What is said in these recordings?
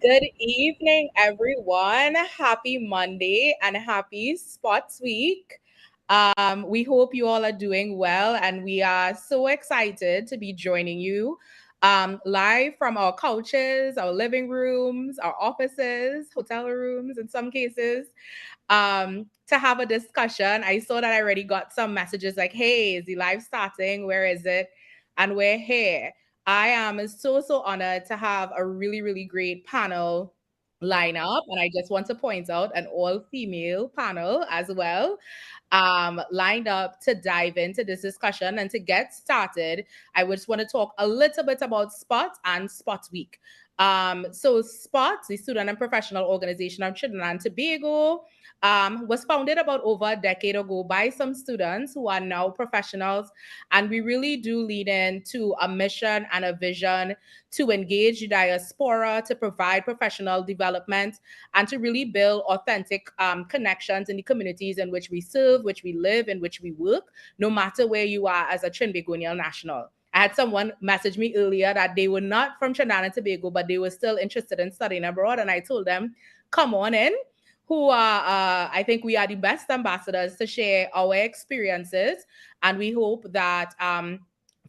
Good evening, everyone. Happy Monday and happy Sports Week. We hope you all are doing well, and we are so excited to be joining you live from our couches, our living rooms, our offices, hotel rooms in some cases, to have a discussion. I saw that I already got some messages like, hey, is the live starting? Where is it? And we're here. I am so honored to have a really great panel lineup. And I just want to point out an all female panel as well, lined up to dive into this discussion. And to get started, I just want to talk a little bit about SPOT and SPOT Week. So SPOT, the Student and Professional Organization of Trinidad and Tobago, was founded about over a decade ago by some students who are now professionals. And we really do lead into a mission and a vision to engage the diaspora, to provide professional development, and to really build authentic connections in the communities in which we serve, which we live, in which we work, no matter where you are as a Trinibagoian national. I had someone message me earlier that they were not from Trinidad and Tobago, but they were still interested in studying abroad. And I told them, come on in. Who are, I think we are the best ambassadors to share our experiences. And we hope that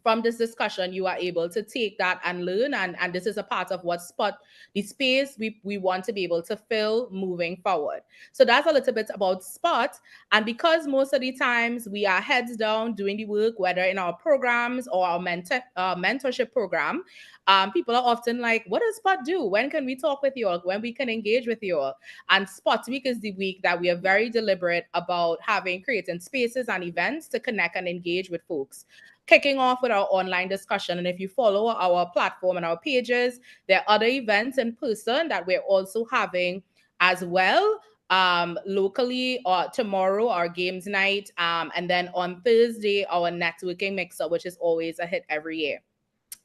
from this discussion, you are able to take that and learn. And this is a part of what spot the space we want to be able to fill moving forward. So that's a little bit about spot. And because most of the times we are heads down doing the work, whether in our programs or our mentorship program, people are often like, what does spot do? When can we talk with you all? When we can engage with you all? And Spot Week is the week that we are very deliberate about creating spaces and events to connect and engage with folks. Kicking off with our online discussion. And if you follow our platform and our pages, there are other events in person that we're also having as well. Locally, or tomorrow, our games night. And then on Thursday, our networking mixer, which is always a hit every year.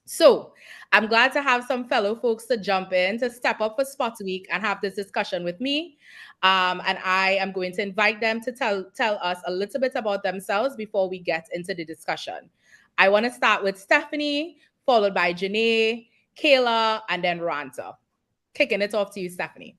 So I'm glad to have some fellow folks to jump in, to step up for Spot Week and have this discussion with me. And I am going to invite them to tell us a little bit about themselves before we get into the discussion. I want to start with Stephanie, followed by Janae, Kayla, and then Ranta. Kicking it off to you, Stephanie.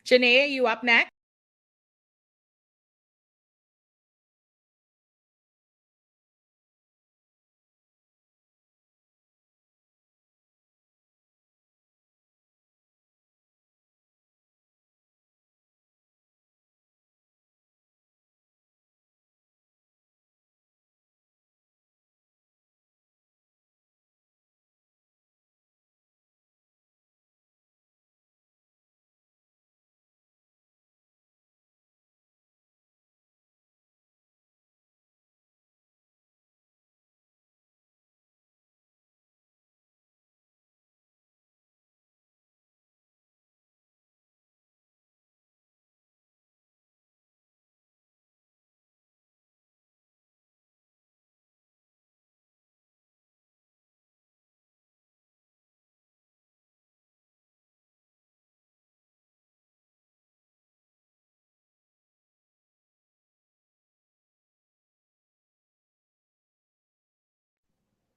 Janae, you up next?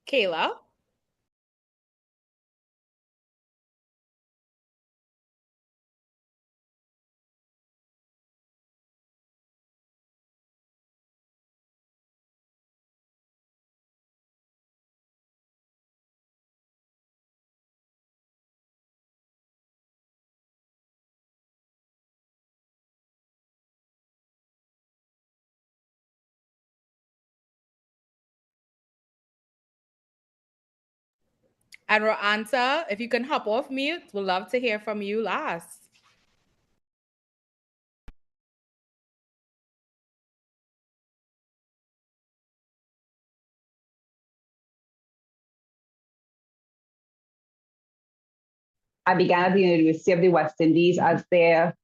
Kayla. And Ranta, if you can hop off mute, we'd love to hear from you last. I began at the University of the West Indies as their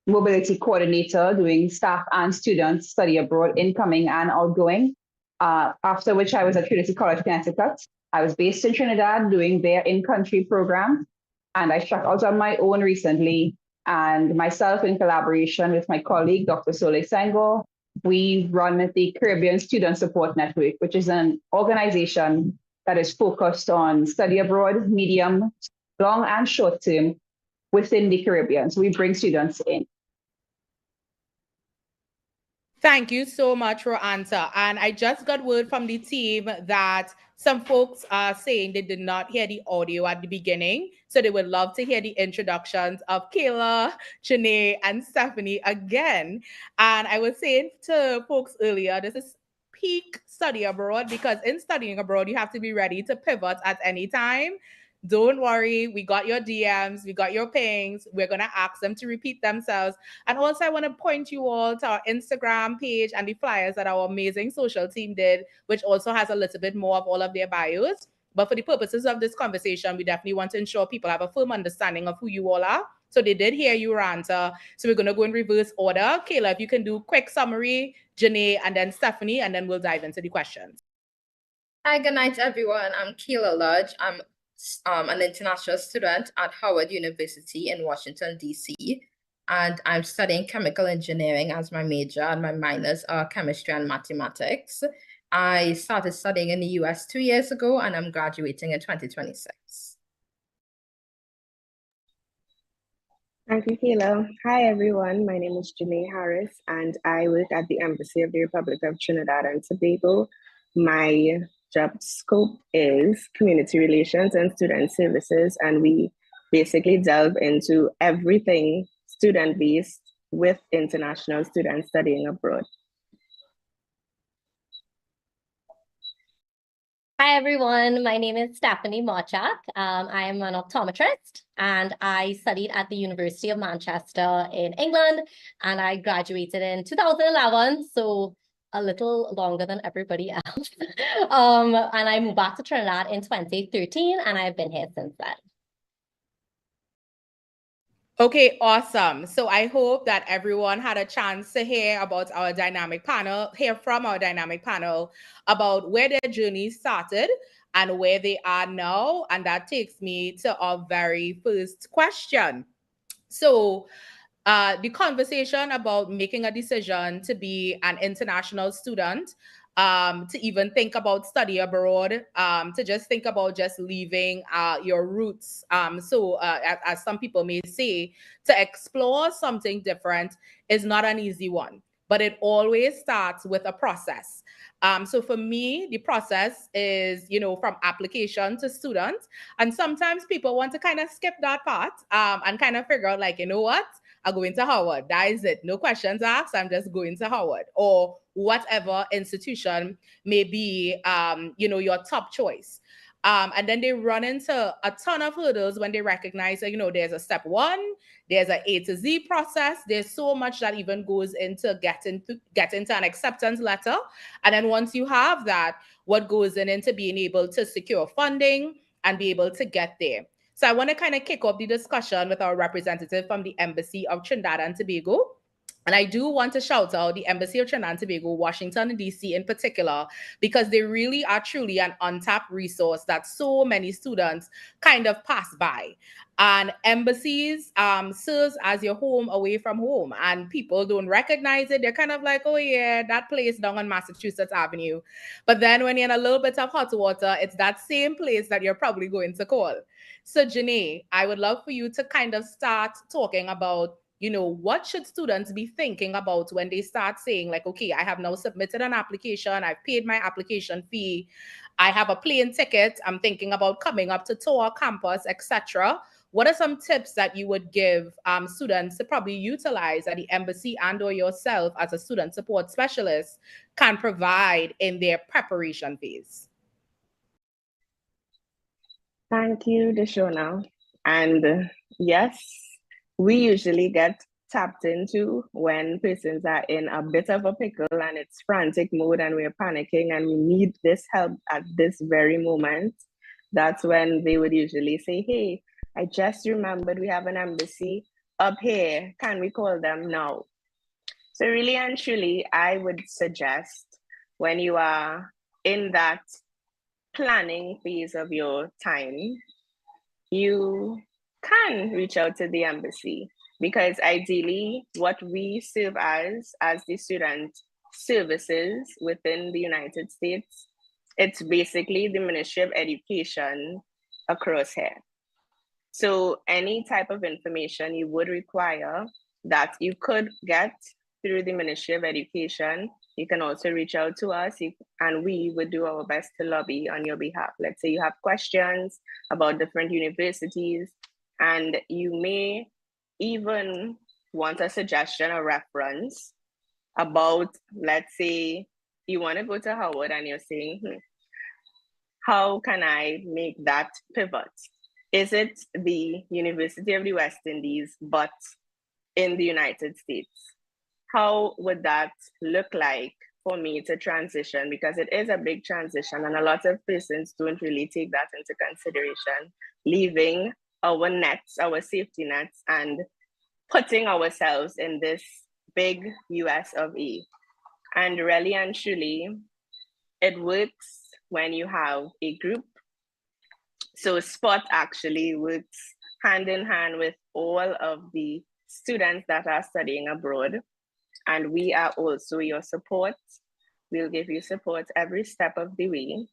mobility coordinator, doing staff and students study abroad, incoming and outgoing. After which I was at Trinity College, Connecticut. I was based in Trinidad doing their in-country program. And I struck out on my own recently. And myself, in collaboration with my colleague, Dr. Sole Senghor, we run the Caribbean Student Support Network, which is an organization that is focused on study abroad, medium, long, and short term within the Caribbean. So we bring students in. Thank you so much for answer. And I just got word from the team that some folks are saying they did not hear the audio at the beginning. So they would love to hear the introductions of Kayla, Janae, and Stephanie again. And I was saying to folks earlier, this is peak study abroad, because in studying abroad, you have to be ready to pivot at any time. Don't worry, we got your DMs, we got your pings. We're going to ask them to repeat themselves. And also, I want to point you all to our Instagram page and the flyers that our amazing social team did, which also has a little bit more of all of their bios. But for the purposes of this conversation, we definitely want to ensure people have a firm understanding of who you all are. So they did hear you, Ranta. So we're going to go in reverse order. Kayla, if you can do quick summary, Janae, and then Stephanie, and then we'll dive into the questions. Hi, good night, everyone. I'm Kayla Lodge. I'm an international student at Howard University in Washington, D.C., and I'm studying chemical engineering as my major, and my minors are chemistry and mathematics. I started studying in the US 2 years ago, and I'm graduating in 2026. Thank you, Kayla. Hi, everyone. My name is Janae Harris, and I work at the Embassy of the Republic of Trinidad and Tobago. My job scope is community relations and student services, and we basically delve into everything student-based with international students studying abroad. Hi, everyone. My name is Stephanie Mochak. I am an optometrist, and I studied at the University of Manchester in England, and I graduated in 2011, so a little longer than everybody else. And I moved back to Trinidad in 2013, and I've been here since then. Okay, awesome. So I hope that everyone had a chance to hear about our dynamic panel, hear from our dynamic panel about where their journey started and where they are now. And that takes me to our very first question. So the conversation about making a decision to be an international student, to even think about study abroad, to just think about just leaving your roots. As some people may say, to explore something different is not an easy one, but it always starts with a process. So for me, the process is, from application to student. And sometimes people want to kind of skip that part and kind of figure out, like, you know what? I'm going to Howard. That is it. No questions asked. I'm just going to Howard, or whatever institution may be, your top choice. And then they run into a ton of hurdles when they recognize that, there's a step one, there's an A to Z process. There's so much that even goes into getting to an acceptance letter. And then once you have that, what goes into being able to secure funding and be able to get there. So I want to kind of kick off the discussion with our representative from the Embassy of Trinidad and Tobago. And I do want to shout out the Embassy of Trinidad and Tobago, Washington, D.C. in particular, because they really are truly an untapped resource that so many students kind of pass by. And embassies serves as your home away from home. And people don't recognize it. They're kind of like, oh yeah, that place down on Massachusetts Avenue. But then when you're in a little bit of hot water, it's that same place that you're probably going to call. So Janae, I would love for you to kind of start talking about, what should students be thinking about when they start saying, like, okay, I have now submitted an application, I've paid my application fee, I have a plane ticket, I'm thinking about coming up to tour campus, etc. What are some tips that you would give students to probably utilize that the embassy and or yourself as a student support specialist can provide in their preparation phase? Thank you, Deshona. And yes, we usually get tapped into when persons are in a bit of a pickle and it's frantic mode and we're panicking and we need this help at this very moment. That's when they would usually say, hey, I just remembered we have an embassy up here. Can we call them now? So really and truly, I would suggest when you are in that planning phase of your time, you can reach out to the embassy, because ideally what we serve as the student services within the United States, it's basically the Ministry of Education across here. So any type of information you would require that you could get through the Ministry of Education, you can also reach out to us, and we would do our best to lobby on your behalf. Let's say you have questions about different universities, and you may even want a suggestion or reference about, let's say you want to go to Howard and you're saying, how can I make that pivot? Is it the University of the West Indies, but in the United States? How would that look like for me to transition? Because it is a big transition, and a lot of persons don't really take that into consideration, leaving our nets, our safety nets, and putting ourselves in this big US of A. And really and truly, it works when you have a group. So SPOT actually works hand in hand with all of the students that are studying abroad. And we are also your support. We'll give you support every step of the way.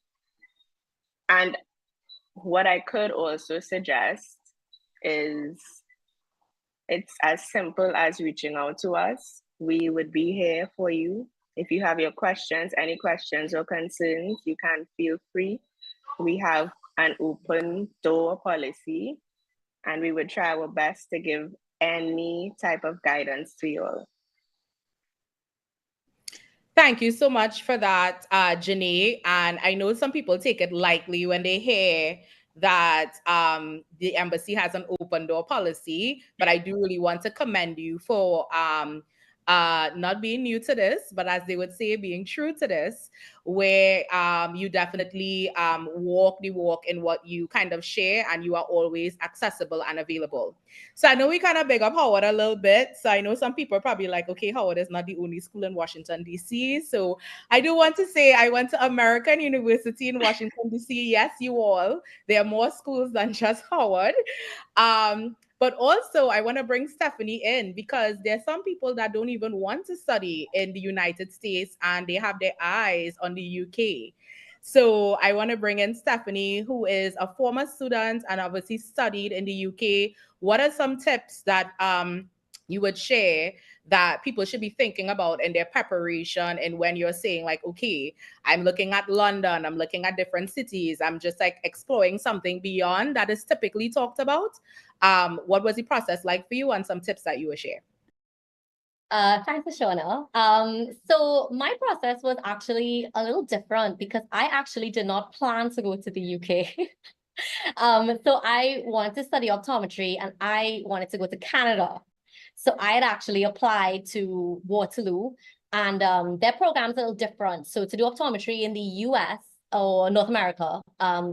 And what I could also suggest is it's as simple as reaching out to us. We would be here for you. If you have your questions, any questions or concerns, you can feel free. We have an open door policy, and we would try our best to give any type of guidance to you all. Thank you so much for that, Janae. And I know some people take it lightly when they hear that the embassy has an open door policy, but I do really want to commend you for not being new to this, but as they would say, being true to this, where you definitely walk the walk in what you kind of share, and you are always accessible and available. So I know we kind of big up Howard a little bit. So I know some people are probably like, okay, Howard is not the only school in Washington, D.C. So I do want to say I went to American University in Washington, D.C. Yes, you all. There are more schools than just Howard. But also, I want to bring Stephanie in, because there's some people that don't even want to study in the United States, and they have their eyes on the UK. So I want to bring in Stephanie, who is a former student and obviously studied in the UK. What are some tips that you would share that people should be thinking about in their preparation, and when you're saying like, okay, I'm looking at London, I'm looking at different cities, I'm just like exploring something beyond that is typically talked about? What was the process like for you, and some tips that you would share? Thanks, Ashona. So my process was actually a little different, because I actually did not plan to go to the UK. So I wanted to study optometry, and I wanted to go to Canada. So I had actually applied to Waterloo, and their program's a little different. So to do optometry in the US or North America,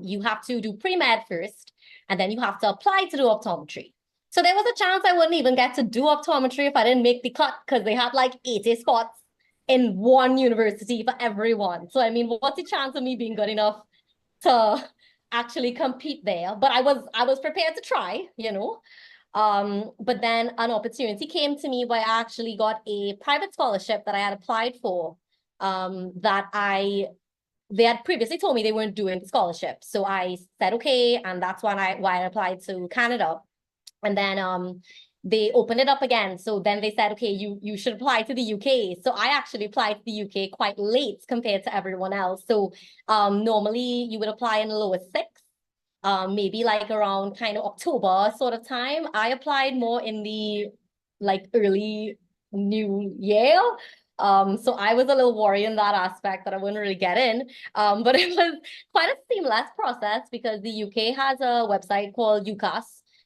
you have to do pre-med first, and then you have to apply to do optometry. So there was a chance I wouldn't even get to do optometry if I didn't make the cut, because they had like 80 spots in one university for everyone. So I mean, what's the chance of me being good enough to actually compete there? But I was prepared to try, you know. But then an opportunity came to me where I actually got a private scholarship that I had applied for, they had previously told me they weren't doing the scholarship. So I said, okay, and that's why I applied to Canada. And then they opened it up again. So then they said, okay, you should apply to the UK. So I actually applied to the UK quite late compared to everyone else. So normally you would apply in the lower six. Maybe like around kind of October sort of time. I applied more in the like early new year. So I was a little worried in that aspect that I wouldn't really get in. But it was quite a seamless process, because the UK has a website called UCAS.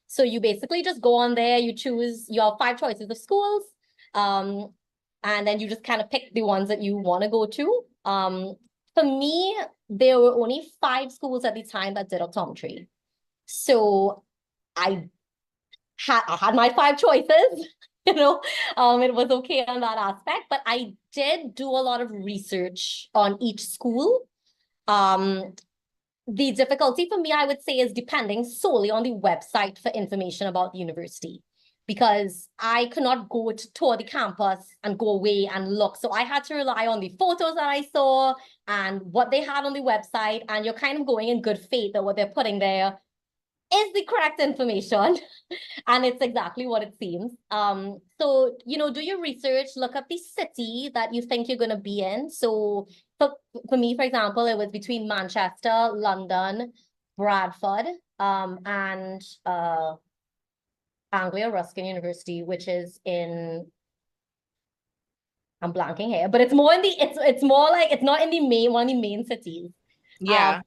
So you basically just go on there, you choose your 5 choices of schools, and then you just kind of pick the ones that you want to go to. For me, there were only 5 schools at the time that did optometry. So I had my 5 choices, it was okay on that aspect, but I did do a lot of research on each school. The difficulty for me, I would say, is depending solely on the website for information about the university, because I could not go to tour the campus and go away and look. So I had to rely on the photos that I saw and what they had on the website, and you're kind of going in good faith that what they're putting there is the correct information. And it's exactly what it seems. So, do your research, look up the city that you think you're going to be in. So for me, for example, it was between Manchester, London, Bradford, and Anglia Ruskin University, which is I'm blanking here, but it's more in it's more like, it's not in the one of the main cities. Yeah.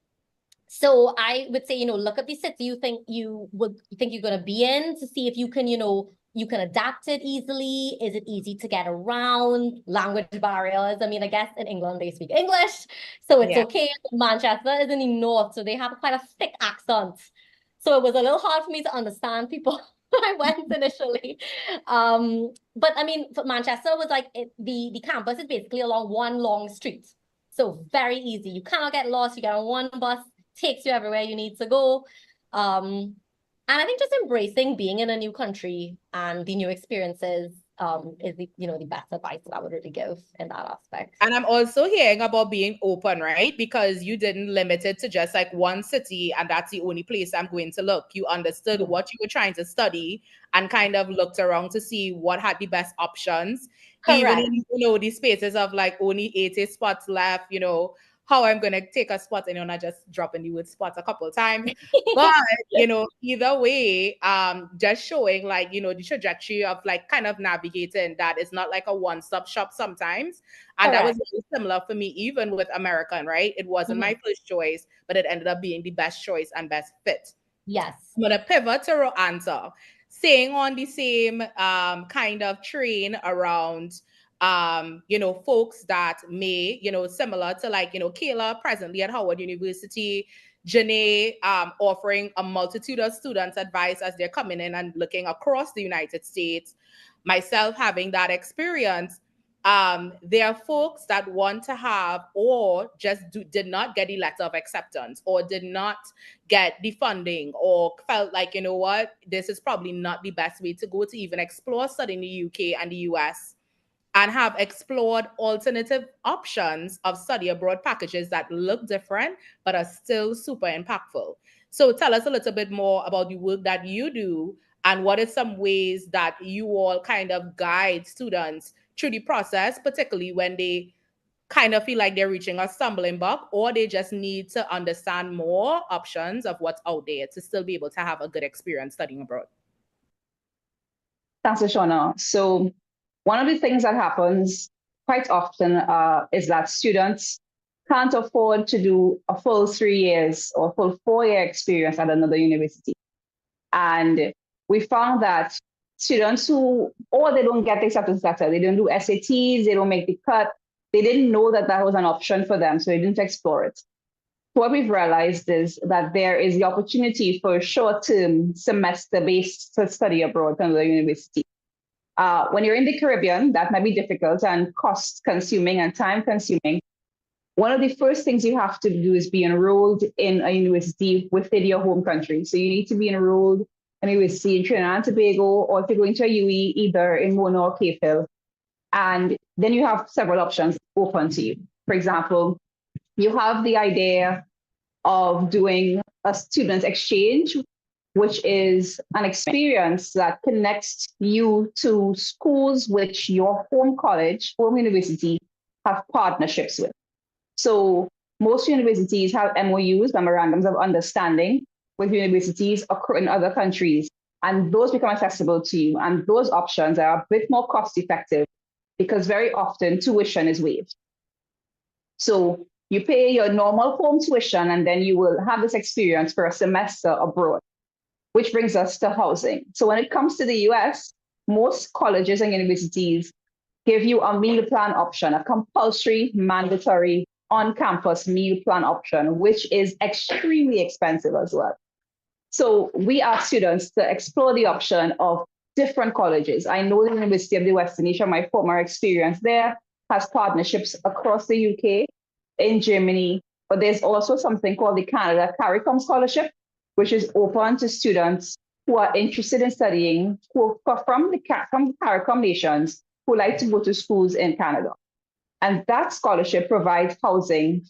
So I would say, look at the city you think you're going to be in, to see if you can, you can adapt it easily. Is it easy to get around? Language barriers. I mean, I guess in England they speak English, so it's okay. Manchester is in the north, so they have quite a thick accent. So it was a little hard for me to understand people when I went initially. But I mean, for Manchester was like, the campus is basically along one long street. So very easy. You cannot get lost. You get on one bus, takes you everywhere you need to go. And I think just embracing being in a new country and the new experiences is the best advice that I would really give in that aspect. And I'm also hearing about being open, right? Because you didn't limit it to just like one city and that's the only place I'm going to look. You understood what you were trying to study and kind of looked around to see what had the best options. Correct. Even in, these spaces of like only 80 spots left, how I'm going to take a spot and not just dropping the word spots a couple of times. But, either way, just showing like, the trajectory of like kind of navigating that is not like a one-stop shop sometimes. And that was really similar for me, even with American, right? It wasn't my first choice, but it ended up being the best choice and best fit. Yes. I'm going to pivot to your answer. Staying on the same kind of train around folks that may, similar to like, Kayla presently at Howard University, Janae offering a multitude of students advice as they're coming in and looking across the United States, myself having that experience. There are folks that want to have or just did not get the letter of acceptance or did not get the funding or felt like, this is probably not the best way to go to even explore studying the UK and the US, and have explored alternative options of study abroad packages that look different but are still super impactful. So tell us a little bit more about the work that you do and what are some ways that you all kind of guide students through the process, particularly when they kind of feel like they're reaching a stumbling block or they just need to understand more options of what's out there to still be able to have a good experience studying abroad. Thanks, Shauna. So one of the things that happens quite often is that students can't afford to do a full 3 years or full 4-year experience at another university. And we found that students they don't get the acceptance letter, they don't do SATs, they don't make the cut, they didn't know that that was an option for them, so they didn't explore it. What we've realized is that there is the opportunity for short-term semester-based study abroad from the university. When you're in the Caribbean, that might be difficult and cost-consuming and time-consuming. One of the first things you have to do is be enrolled in a university within your home country. So you need to be enrolled in a university in Trinidad and Tobago, or if you're going to a UE, either in Mona or KPhil. And then you have several options open to you. For example, you have the idea of doing a student exchange, which is an experience that connects you to schools which your home college, home university, have partnerships with. So most universities have MOUs, memorandums of understanding, with universities in other countries, and those become accessible to you. And those options are a bit more cost effective because very often tuition is waived. So you pay your normal home tuition, and then you will have this experience for a semester abroad, which brings us to housing. So when it comes to the US, most colleges and universities give you a meal plan option, a compulsory, mandatory, on-campus meal plan option, which is extremely expensive as well. So we ask students to explore the option of different colleges. I know the University of the Western Asia, my former experience there, has partnerships across the UK, in Germany, but there's also something called the Canada CARICOM Scholarship, which is open to students who are interested in studying from the CARICOM nations who like to go to schools in Canada. And that scholarship provides provides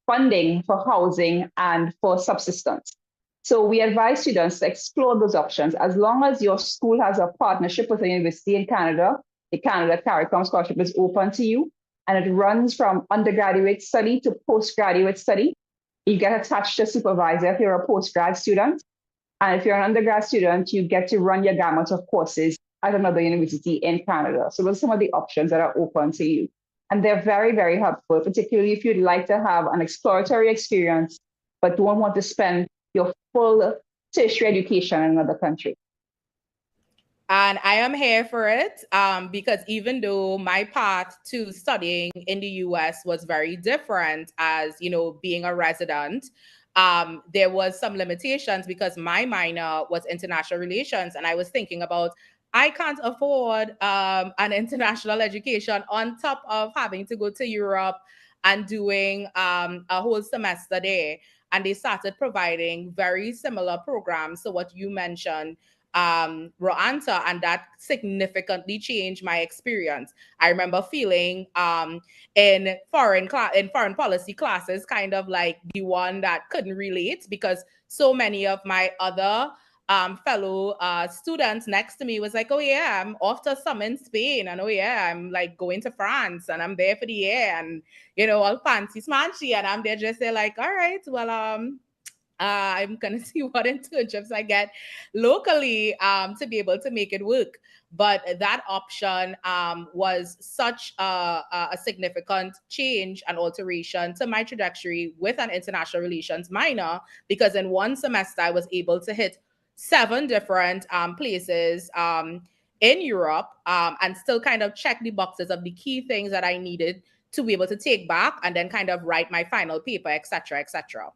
funding for housing and for subsistence. So we advise students to explore those options. As long as your school has a partnership with a university in Canada, the Canada CARICOM Scholarship is open to you, and it runs from undergraduate study to postgraduate study. You get attached to a supervisor if you're a postgrad student. And if you're an undergrad student, you get to run your gamut of courses at another university in Canada. So those are some of the options that are open to you. And they're very, very helpful, particularly if you'd like to have an exploratory experience, but don't want to spend your full tertiary education in another country. And I am here for it because even though my path to studying in the US was very different as, you know, being a resident, there was some limitations because my minor was international relations. And I was thinking about, I can't afford an international education on top of having to go to Europe and doing a whole semester there. And they started providing very similar programs. So what you mentioned, Roanta, and that significantly changed my experience. I remember feeling in foreign policy classes kind of like the one that couldn't relate because so many of my other fellow students next to me was like, oh yeah, I'm off to some in Spain, and oh yeah, I'm like going to France, and I'm there for the year, and you know, all fancy smanchy, and I'm there just there like, all right, well I'm gonna see what internships I get locally to be able to make it work. But that option was such a significant change and alteration to my trajectory with an international relations minor, because in one semester I was able to hit 7 different places in Europe and still kind of check the boxes of the key things that I needed to be able to take back and then kind of write my final paper, etc., etc.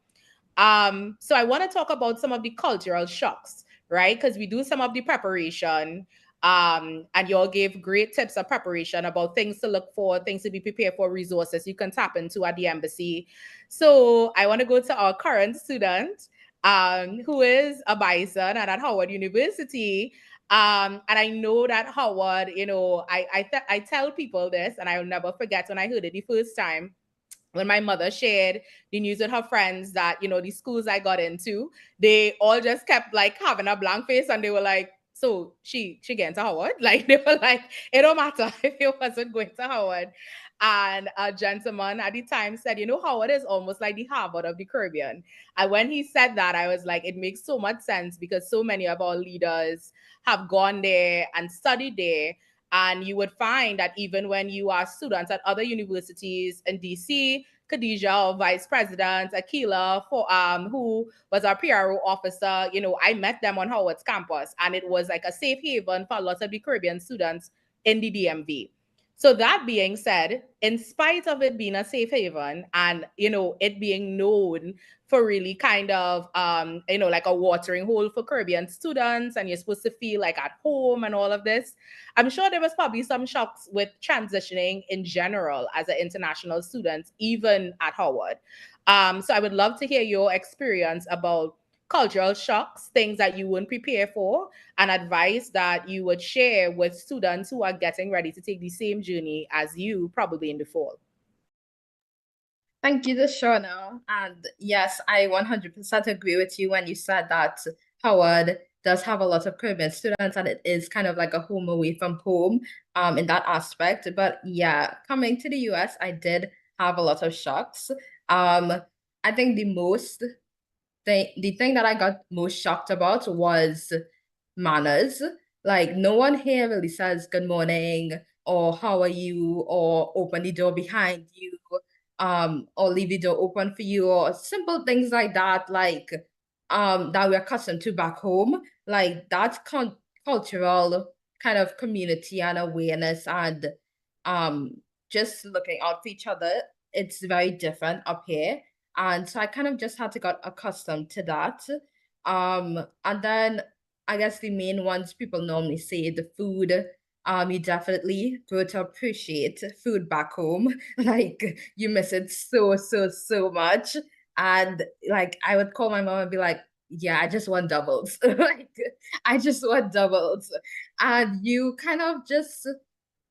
So I want to talk about some of the cultural shocks, right? Because we do some of the preparation, and you all gave great tips of preparation about things to look for, things to be prepared for, resources you can tap into at the embassy. So I want to go to our current student, who is a bison and at Howard University. And I know that Howard, you know, I tell people this, and I'll never forget when I heard it the first time, when my mother shared the news with her friends that, you know, the schools I got into, they all just kept like having a blank face, and they were like, so she getting to Howard? Like, they were like, it don't matter if it wasn't going to Howard. And a gentleman at the time said, you know, Howard is almost like the Harvard of the Caribbean. And when he said that, I was like, it makes so much sense because so many of our leaders have gone there and studied there. And you would find that even when you are students at other universities in DC, Khadija, our vice president, Akila, who was our PRO officer, you know, I met them on Howard's campus, and it was like a safe haven for a lot of the Caribbean students in the DMV. So that being said, in spite of it being a safe haven and, you know, it being known for really kind of, you know, like a watering hole for Caribbean students, and you're supposed to feel like at home and all of this, I'm sure there was probably some shocks with transitioning in general as an international student, even at Howard. So I would love to hear your experience about cultural shocks, things that you wouldn't prepare for, and advice that you would share with students who are getting ready to take the same journey as you, probably in the fall. Thank you, Deshauna. And yes, I 100% agree with you when you said that Howard does have a lot of Caribbean students, and it is kind of like a home away from home in that aspect. But yeah, coming to the US, I did have a lot of shocks. I think the thing that I got most shocked about was manners. Like, no one here really says good morning or how are you or open the door behind you or leave the door open for you, or simple things like that, like that we're accustomed to back home. Like, that cultural kind of community and awareness and just looking out for each other, it's very different up here. And so I kind of just had to get accustomed to that. And then I guess the main ones people normally say the food. You definitely grow to appreciate food back home. Like you miss it so much. And like I would call my mom and be like, yeah, I just want doubles. Like I just want doubles. And you kind of just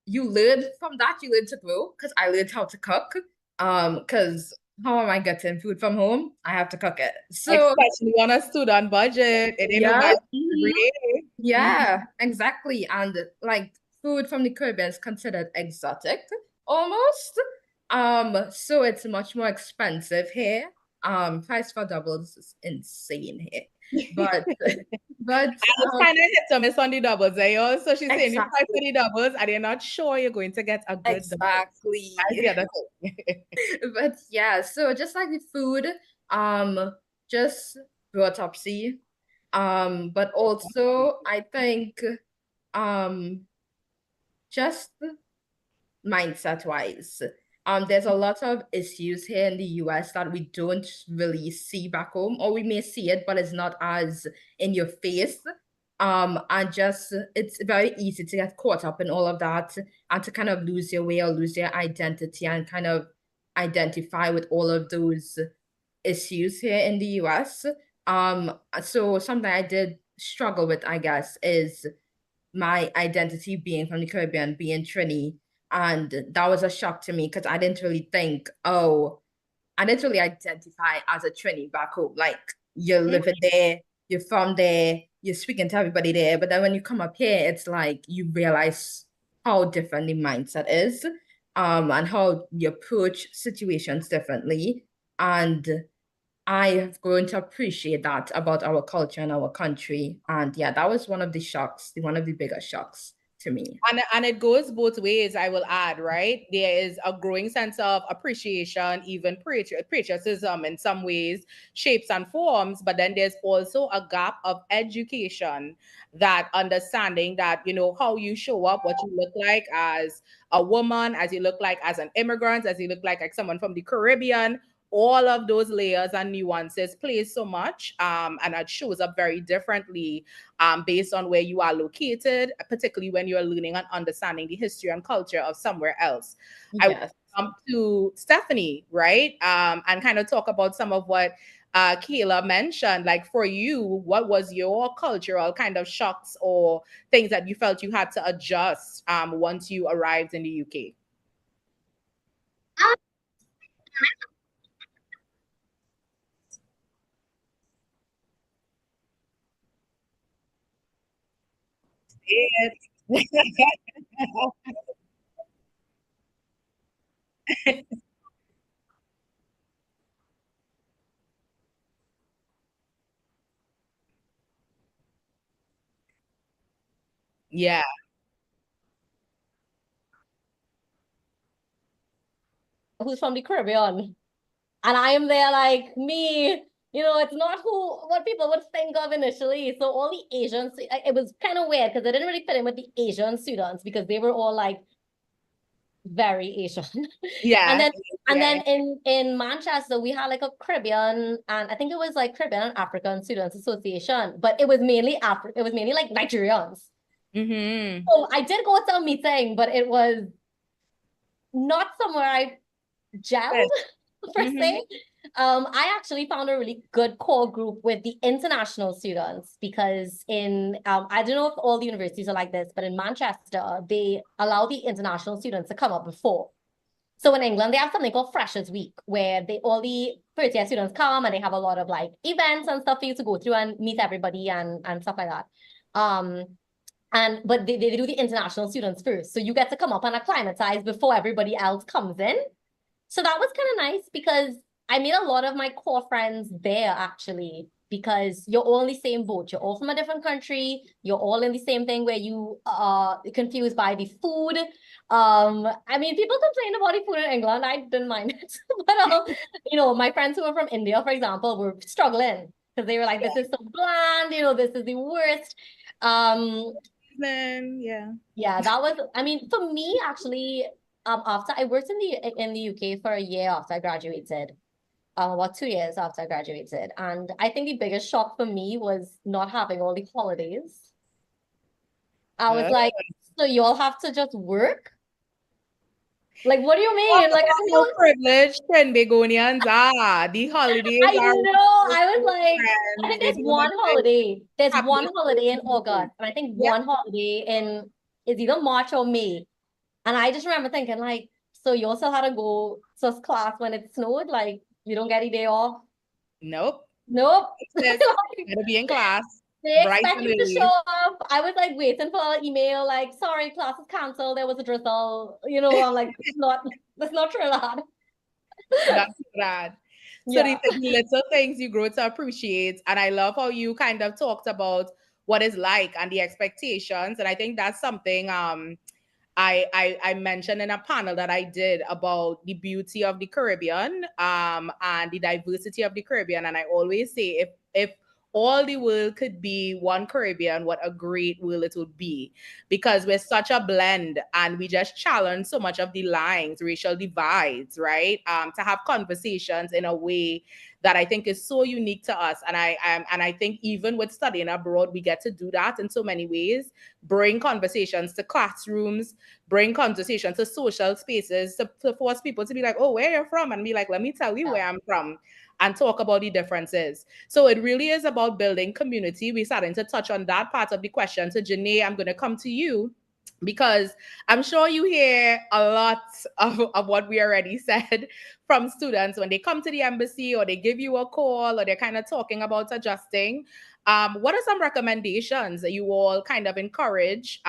you learn from that, you learn to grow because I learned how to cook. Because how am I getting food from home? I have to cook it. So especially on a student budget, it ain't yeah, nobody every day. yeah, exactly. And like food from the Caribbean is considered exotic almost. So it's much more expensive here. Price for doubles is insane here. But It's kind of hit or miss on the doubles, eh? So she's saying you price for exactly, the doubles and you're not sure you're going to get a good double. exactly. That's the other thing. But yeah, so just like the food, just autopsy. But also I think just mindset wise. There's a lot of issues here in the US that we don't really see back home, or we may see it, but it's not as in your face. And just it's very easy to get caught up in all of that and to kind of lose your way or lose your identity and kind of identify with all of those issues here in the US. So something I did struggle with, I guess, is my identity being from the Caribbean, being Trini. And that was a shock to me because I didn't really think, oh, I didn't really identify as a Trini back home. Like you're living there, you're from there, you're speaking to everybody there. But then when you come up here, it's like you realize how different the mindset is, and how you approach situations differently. And I have grown to appreciate that about our culture and our country. And yeah, that was one of the shocks, one of the biggest shocks to me. And it goes both ways, I will add, right? There is a growing sense of appreciation, even patriotism in some ways, shapes and forms, but then there's also a gap of education, that understanding that, how you show up, what you look like as a woman, as you look like as an immigrant, as you look like someone from the Caribbean, all of those layers and nuances play so much, and it shows up very differently based on where you are located, particularly when you're learning and understanding the history and culture of somewhere else. Yes. I want to Stephanie, right? And kind of talk about some of what Kayla mentioned. Like for you, what was your cultural kind of shocks or things that you felt you had to adjust once you arrived in the UK? Yeah. Who's from the Caribbean. And I am there like me, it's not what people would think of initially. So all the Asians, it was kind of weird because I didn't really fit in with the Asian students because they were all like very Asian. Yeah. And then in Manchester, we had like a Caribbean, and I think it was like Caribbean and African Students Association, but it was mainly like Nigerians. Mm-hmm. So I did go to a meeting, but it was not somewhere I gelled per se. I actually found a really good core group with the international students because I don't know if all the universities are like this, but in Manchester, they allow the international students to come up before. So in England, they have something called Freshers Week, where all the first year students come and they have a lot of like events and stuff for you to go through and meet everybody and stuff like that. But they do the international students first. So you get to come up and acclimatize before everybody else comes in. So that was kind of nice because I made a lot of my core friends there actually, because you're all in the same boat. You're all from a different country. You're all in the same thing where you are confused by the food. I mean, people complain about the food in England. I didn't mind it. But, my friends who were from India, for example, were struggling because they were like, this is so bland, this is the worst. Yeah, that was, I mean, for me, actually, after I worked in the UK for a year after I graduated. about 2 years after I graduated. And I think the biggest shock for me was not having all the holidays. I was like, so you all have to just work? Like, what do you mean? Like, I How don't privileged Trinidadians are. The holidays I are know. I was like, I friends. think They there's don't one say holiday. There's happy one holiday in birthday. August, and I think Yeah. one holiday in is either March or May. And I just remember thinking, like, so you also had to go to class when it snowed? Like, you don't get a day off? Nope. Nope. Sis, gotta be in class. They Bright expect and you to early. show up. I was like waiting for an email, like, sorry, class is canceled. There was a drizzle. You know, I'm like, that's not true, lad. That's bad. So Yeah. the little things you grow to appreciate. And I love how you kind of talked about what it's like and the expectations. And I think that's something I mentioned in a panel that I did about the beauty of the Caribbean and the diversity of the Caribbean. And I always say if all the world could be one Caribbean, what a great world it would be. Because we're such a blend and we just challenge so much of the lines, racial divides, right? To have conversations in a way that I think is so unique to us. And I think even with studying abroad, we get to do that in so many ways. Bring conversations to classrooms, bring conversation to social spaces to force people to be like, oh, where you're from? And be like, let me tell you where I'm from and talk about the differences. So it really is about building community. We're starting to touch on that part of the question. So Janae, I'm going to come to you because I'm sure you hear a lot of what we already said from students when they come to the embassy or they give you a call or they're kind of talking about adjusting. What are some recommendations that you all kind of encourage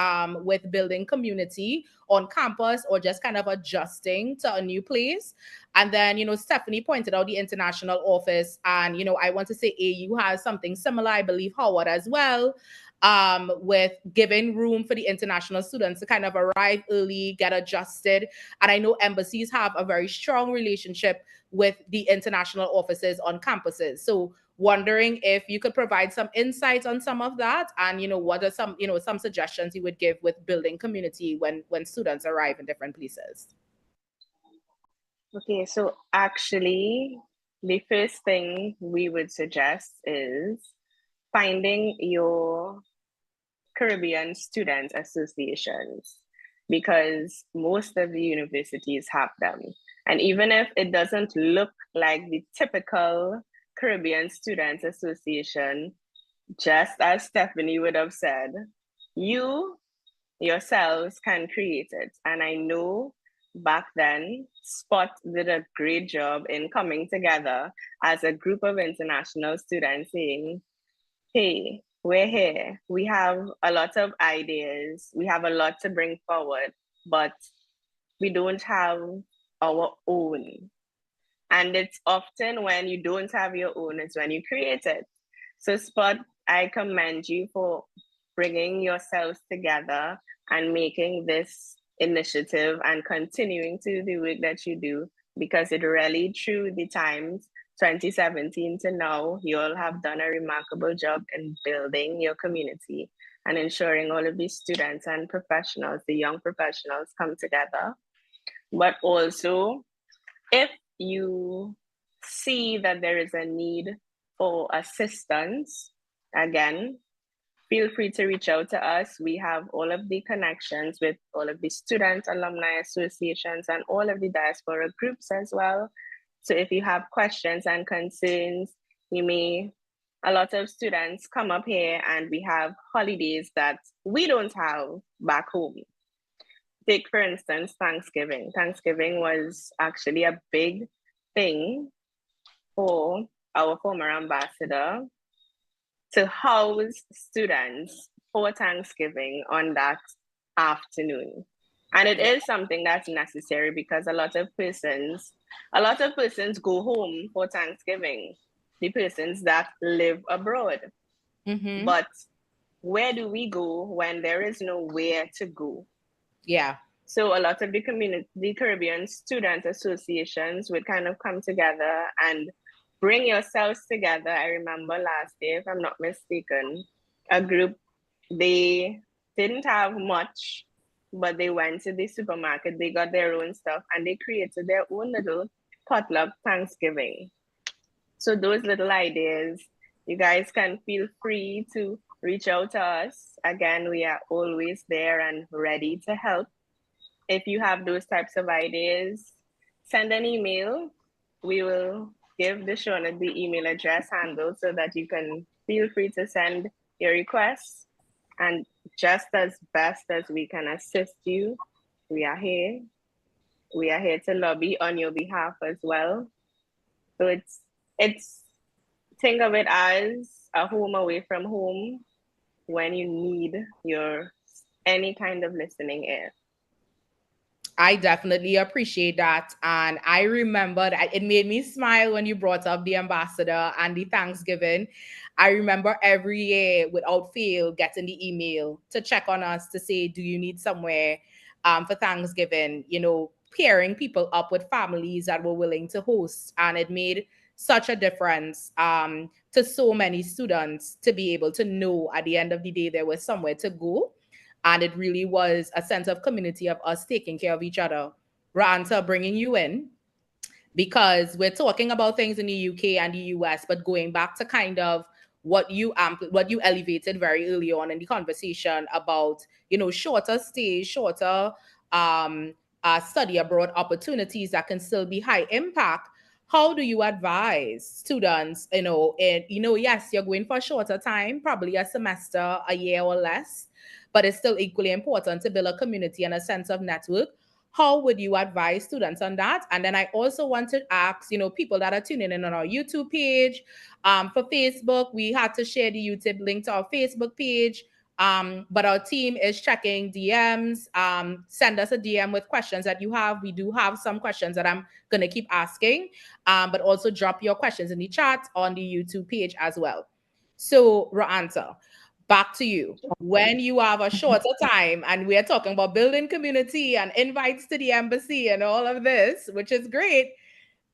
with building community on campus or just kind of adjusting to a new place? And then, Stephanie pointed out the international office. And, I want to say AU has something similar, I believe Howard as well, with giving room for the international students to kind of arrive early, get adjusted. And I know embassies have a very strong relationship with the international offices on campuses. So wondering if you could provide some insights on some of that and, what are some suggestions you would give with building community when students arrive in different places. Okay, so actually, the first thing we would suggest is finding your Caribbean student associations because most of the universities have them. And even if it doesn't look like the typical Caribbean Students Association, just as Stephanie would have said, you yourselves can create it. And I know back then, Spot did a great job in coming together as a group of international students saying, hey, we're here. We have a lot of ideas. We have a lot to bring forward, but we don't have our own. And it's often when you don't have your own, it's when you create it. So Spot, I commend you for bringing yourselves together and making this initiative and continuing to do the work that you do, because it really, through the times, 2017 to now, you all have done a remarkable job in building your community and ensuring all of these students and professionals, the young professionals, come together. But also, if you see that there is a need for assistance, again, feel free to reach out to us. We have all of the connections with all of the student alumni associations and all of the diaspora groups as well. So if you have questions and concerns, a lot of students come up here and we have holidays that we don't have back home. Take, for instance, Thanksgiving. Thanksgiving was actually a big thing for our former ambassador to house students for Thanksgiving on that afternoon. And it is something that's necessary because a lot of persons go home for Thanksgiving, the persons that live abroad. Mm-hmm. But where do we go when there is nowhere to go? Yeah. So a lot of the Caribbean student associations would kind of come together and bring yourselves together. I remember last year, if I'm not mistaken, a group, they didn't have much, but they went to the supermarket, they got their own stuff, and they created their own little potluck Thanksgiving. So those little ideas, you guys can feel free to reach out to us. Again, we are always there and ready to help. If you have those types of ideas, send an email. We will give the show the email address handle so that you can feel free to send your requests. And just as best as we can assist you, we are here. We are here to lobby on your behalf as well. So it's think of it as a home away from home when you need your any kind of listening ear. I definitely appreciate that. And I remember that it made me smile when you brought up the ambassador and the Thanksgiving. I remember every year without fail getting the email to check on us to say, do you need somewhere for Thanksgiving? You know, pairing people up with families that were willing to host. And it made such a difference to so many students to be able to know at the end of the day there was somewhere to go. And it really was a sense of community of us taking care of each other. Ranta, bringing you in, because we're talking about things in the UK and the US, but going back to kind of what you elevated very early on in the conversation about, you know, shorter stays, shorter study abroad opportunities that can still be high impact. How do you advise students, yes, you're going for a shorter time, probably a semester, a year or less, but it's still equally important to build a community and a sense of network. How would you advise students on that? And then I also want to ask, people that are tuning in on our YouTube page, for Facebook, we had to share the YouTube link to our Facebook page. But our team is checking DMs. Send us a DM with questions that you have. We do have some questions that I'm going to keep asking, but also drop your questions in the chat on the YouTube page as well. So, Ra'anta, back to you. When you have a shorter time and we're talking about building community and invites to the embassy and all of this, which is great,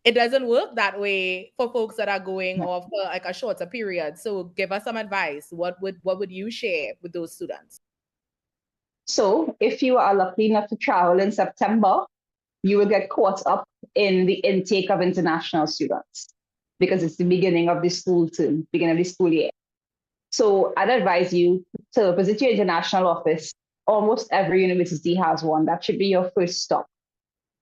it doesn't work that way for folks that are going off for like a shorter period. So give us some advice. What would you share with those students? So if you are lucky enough to travel in September, you will get caught up in the intake of international students because it's the beginning of the school term, beginning of the school year. So I'd advise you to visit your international office. Almost every university has one. That should be your first stop.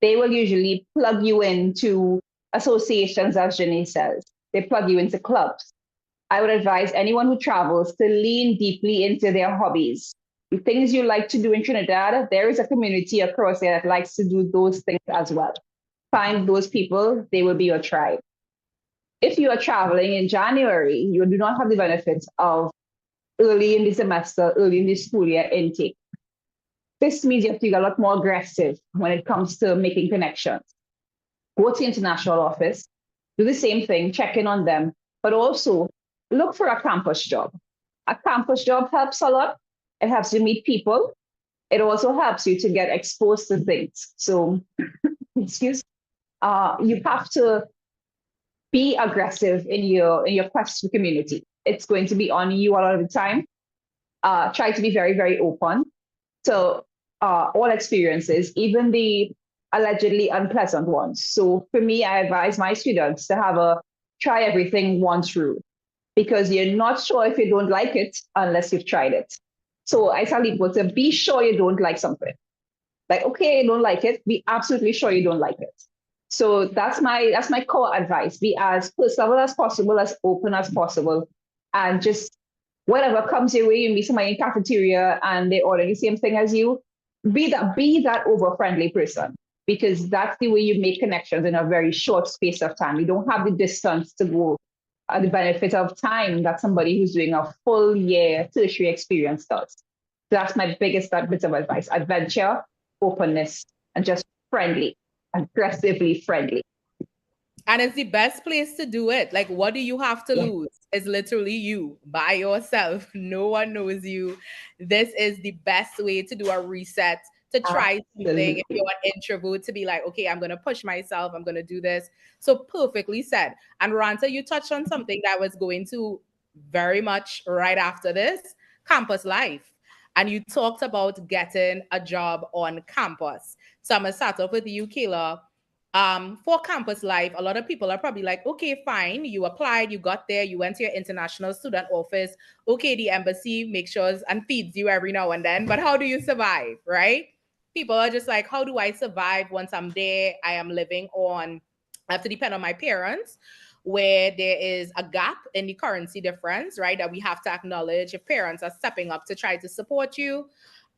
They will usually plug you into associations, as Jenny says. They plug you into clubs. I would advise anyone who travels to lean deeply into their hobbies. The things you like to do in Trinidad, there is a community across there that likes to do those things as well. Find those people, they will be your tribe. If you are traveling in January, you do not have the benefits of early in the semester, early in the school year intake. This means you have to be a lot more aggressive when it comes to making connections. Go to the international office, do the same thing, check in on them, but also look for a campus job. A campus job helps a lot. It helps you meet people. It also helps you to get exposed to things. So, you have to be aggressive in your quest for community. It's going to be on you a lot of the time. Try to be very, very open to all experiences, even the allegedly unpleasant ones. So for me, I advise my students to have a try everything once rule, because you're not sure if you don't like it unless you've tried it. So I tell people to be sure you don't like something. Like, okay, you don't like it, be absolutely sure you don't like it. So that's my core advice. Be as personable as possible, as open as possible, and just whatever comes your way. You meet somebody in cafeteria and they order the same thing as you. Be that over friendly person, because that's the way you make connections in a very short space of time. You don't have the distance to go at the benefit of time that somebody who's doing a full year tertiary experience does. So that's my biggest bit of advice: adventure, openness, and just friendly, aggressively friendly. And it's the best place to do it. Like, what do you have to lose? It's literally you by yourself. No one knows you. This is the best way to do a reset, to try something. If you're an introvert, to be like, okay, I'm going to push myself. I'm going to do this. So perfectly said. And Ranta, you touched on something that was going to very much right after this, campus life. And you talked about getting a job on campus. So I'm going to start off with you, Kayla. for campus life, a lot of people are probably like, okay, fine, you applied, you got there, you went to your international student office. Okay, the embassy makes sure and feeds you every now and then, but how do you survive, right? People are just like, how do I survive once I'm there? I am living on, I have to depend on my parents, where there is a gap in the currency difference, right? That we have to acknowledge if parents are stepping up to try to support you.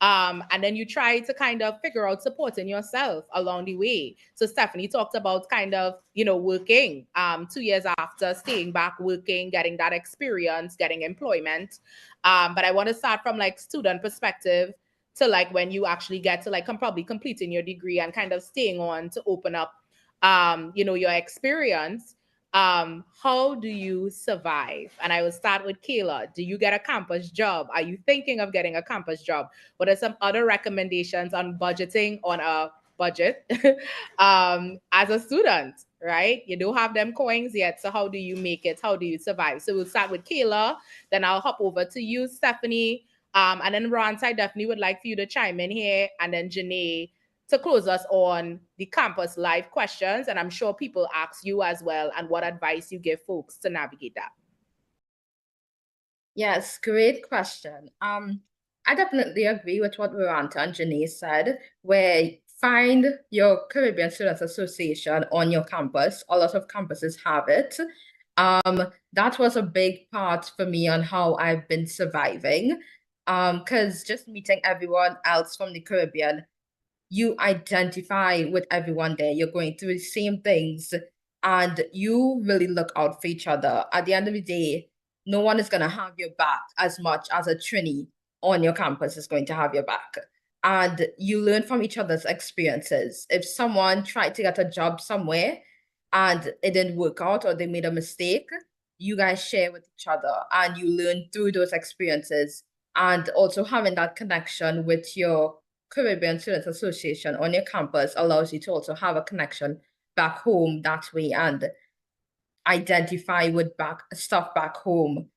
And then you try to kind of figure out supporting yourself along the way. So Stephanie talked about kind of, working 2 years after staying back, working, getting that experience, getting employment. But I want to start from like student perspective to like when you actually get to like probably completing your degree and kind of staying on to open up, your experience. How do you survive? And I will start with Kayla. Do you get a campus job? Are you thinking of getting a campus job? What are some other recommendations on budgeting on a budget as a student, right? You don't have them coins yet. So how do you make it? How do you survive? So we'll start with Kayla. Then I'll hop over to you, Stephanie. And then Ron, I definitely would like for you to chime in here. And then Janae to close us on the campus live questions. And I'm sure people ask you as well, and what advice you give folks to navigate that. Yes, great question. I definitely agree with what Veranta and Janae said, where find your Caribbean Students Association on your campus. A lot of campuses have it. That was a big part for me on how I've been surviving. Because just meeting everyone else from the Caribbean, you identify with everyone there. You're going through the same things and you really look out for each other. At the end of the day, no one is going to have your back as much as a Trini on your campus is going to have your back. And you learn from each other's experiences. If someone tried to get a job somewhere and it didn't work out or they made a mistake, you guys share with each other and you learn through those experiences. And also having that connection with your Caribbean Students Association on your campus allows you to also have a connection back home that way and identify with stuff back home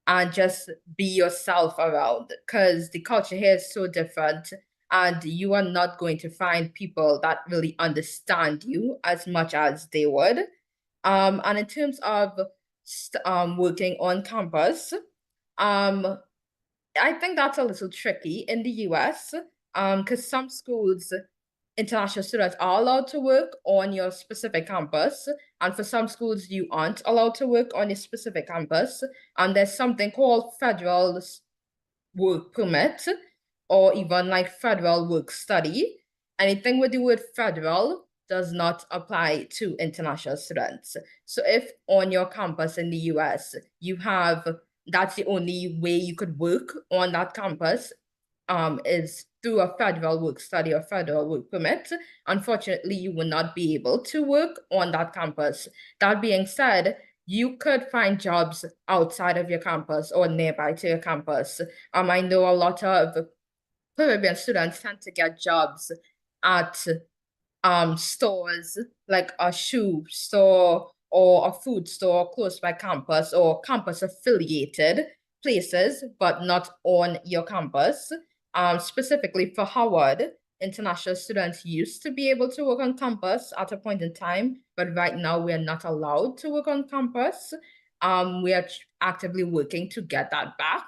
and just be yourself around, because the culture here is so different and you are not going to find people that really understand you as much as they would. And in terms of working on campus, I think that's a little tricky in the US, because some schools, international students are allowed to work on your specific campus, and for some schools, you aren't allowed to work on your specific campus. And there's something called federal work permit, or even like federal work study. Anything with the word federal does not apply to international students. So if on your campus in the US, that's the only way you could work on that campus, is through a federal work study or federal work permit. Unfortunately, you will not be able to work on that campus. That being said, you could find jobs outside of your campus or nearby to your campus. I know a lot of Caribbean students tend to get jobs at stores like a shoe store or a food store close by campus or campus affiliated places, but not on your campus. Specifically for Howard, international students used to be able to work on campus at a point in time, but right now we are not allowed to work on campus. We are actively working to get that back.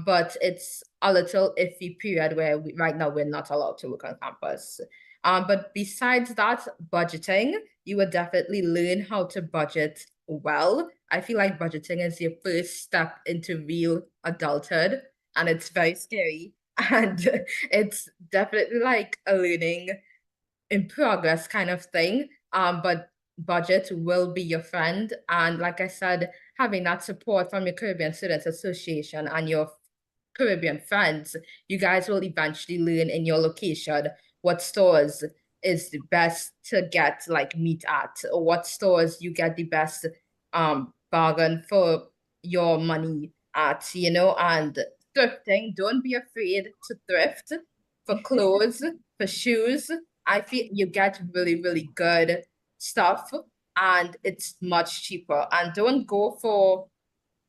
But it's a little iffy period where right now we're not allowed to work on campus. But besides that, budgeting, you would definitely learn how to budget well. I feel like budgeting is your first step into real adulthood, and it's very scary. And it's definitely like a learning in progress kind of thing. But budget will be your friend. And like I said, having that support from your Caribbean Students Association and your Caribbean friends, you guys will eventually learn in your location what stores is the best to get like meat at, or what stores you get the best bargain for your money at, and thrifting. Don't be afraid to thrift for clothes, for shoes. I feel you get really, really good stuff and it's much cheaper. And don't go for,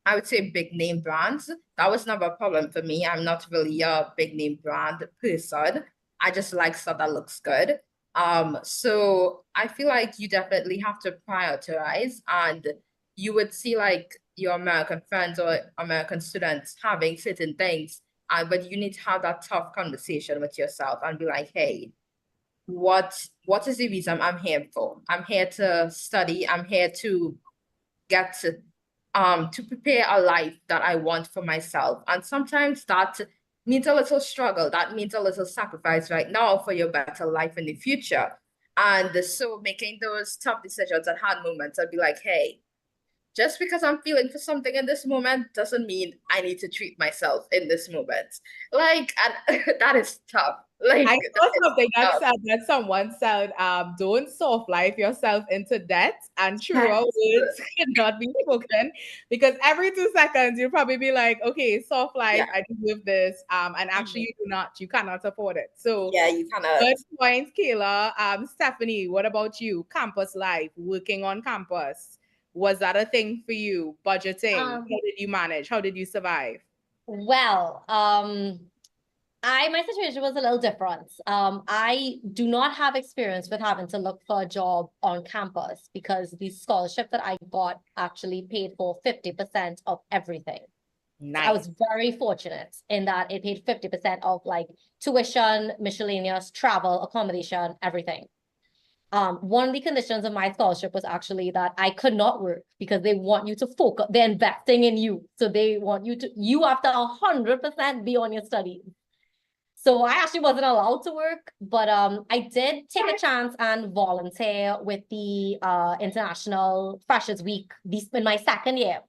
I would say, big name brands. That was never a problem for me. I'm not really a big name brand person. I just like stuff that looks good. So I feel like you definitely have to prioritize, and you would see like your American friends or American students having certain things, but you need to have that tough conversation with yourself and be like, hey, what is the reason I'm here for? I'm here to study. I'm here to get to prepare a life that I want for myself. And sometimes that needs a little struggle. That means a little sacrifice right now for your better life in the future. And so making those tough decisions and hard moments, I'd be like, hey, just because I'm feeling for something in this moment doesn't mean I need to treat myself in this moment. Like, and that is tough. Like, I that saw is something that tough. said that someone said, don't soft life yourself into debt, and truer words cannot be spoken, because every 2 seconds you'll probably be like, okay, soft life, Yeah. I deserve this. And actually you cannot afford it. So Yeah, you cannot. good point, Kayla. Stephanie, what about you? Campus life, working on campus. Was that a thing for you? Budgeting. How did you manage? How did you survive? Well, my situation was a little different. I do not have experience with having to look for a job on campus because the scholarship that I got actually paid for 50% of everything. Nice. So I was very fortunate in that it paid 50% of like tuition, miscellaneous, travel, accommodation, everything. One of the conditions of my scholarship was actually that I could not work because they want you to focus. They're investing in you. So they want you have to 100% be on your studies. So I actually wasn't allowed to work, but I did take a chance and volunteer with the International Freshers Week in my second year.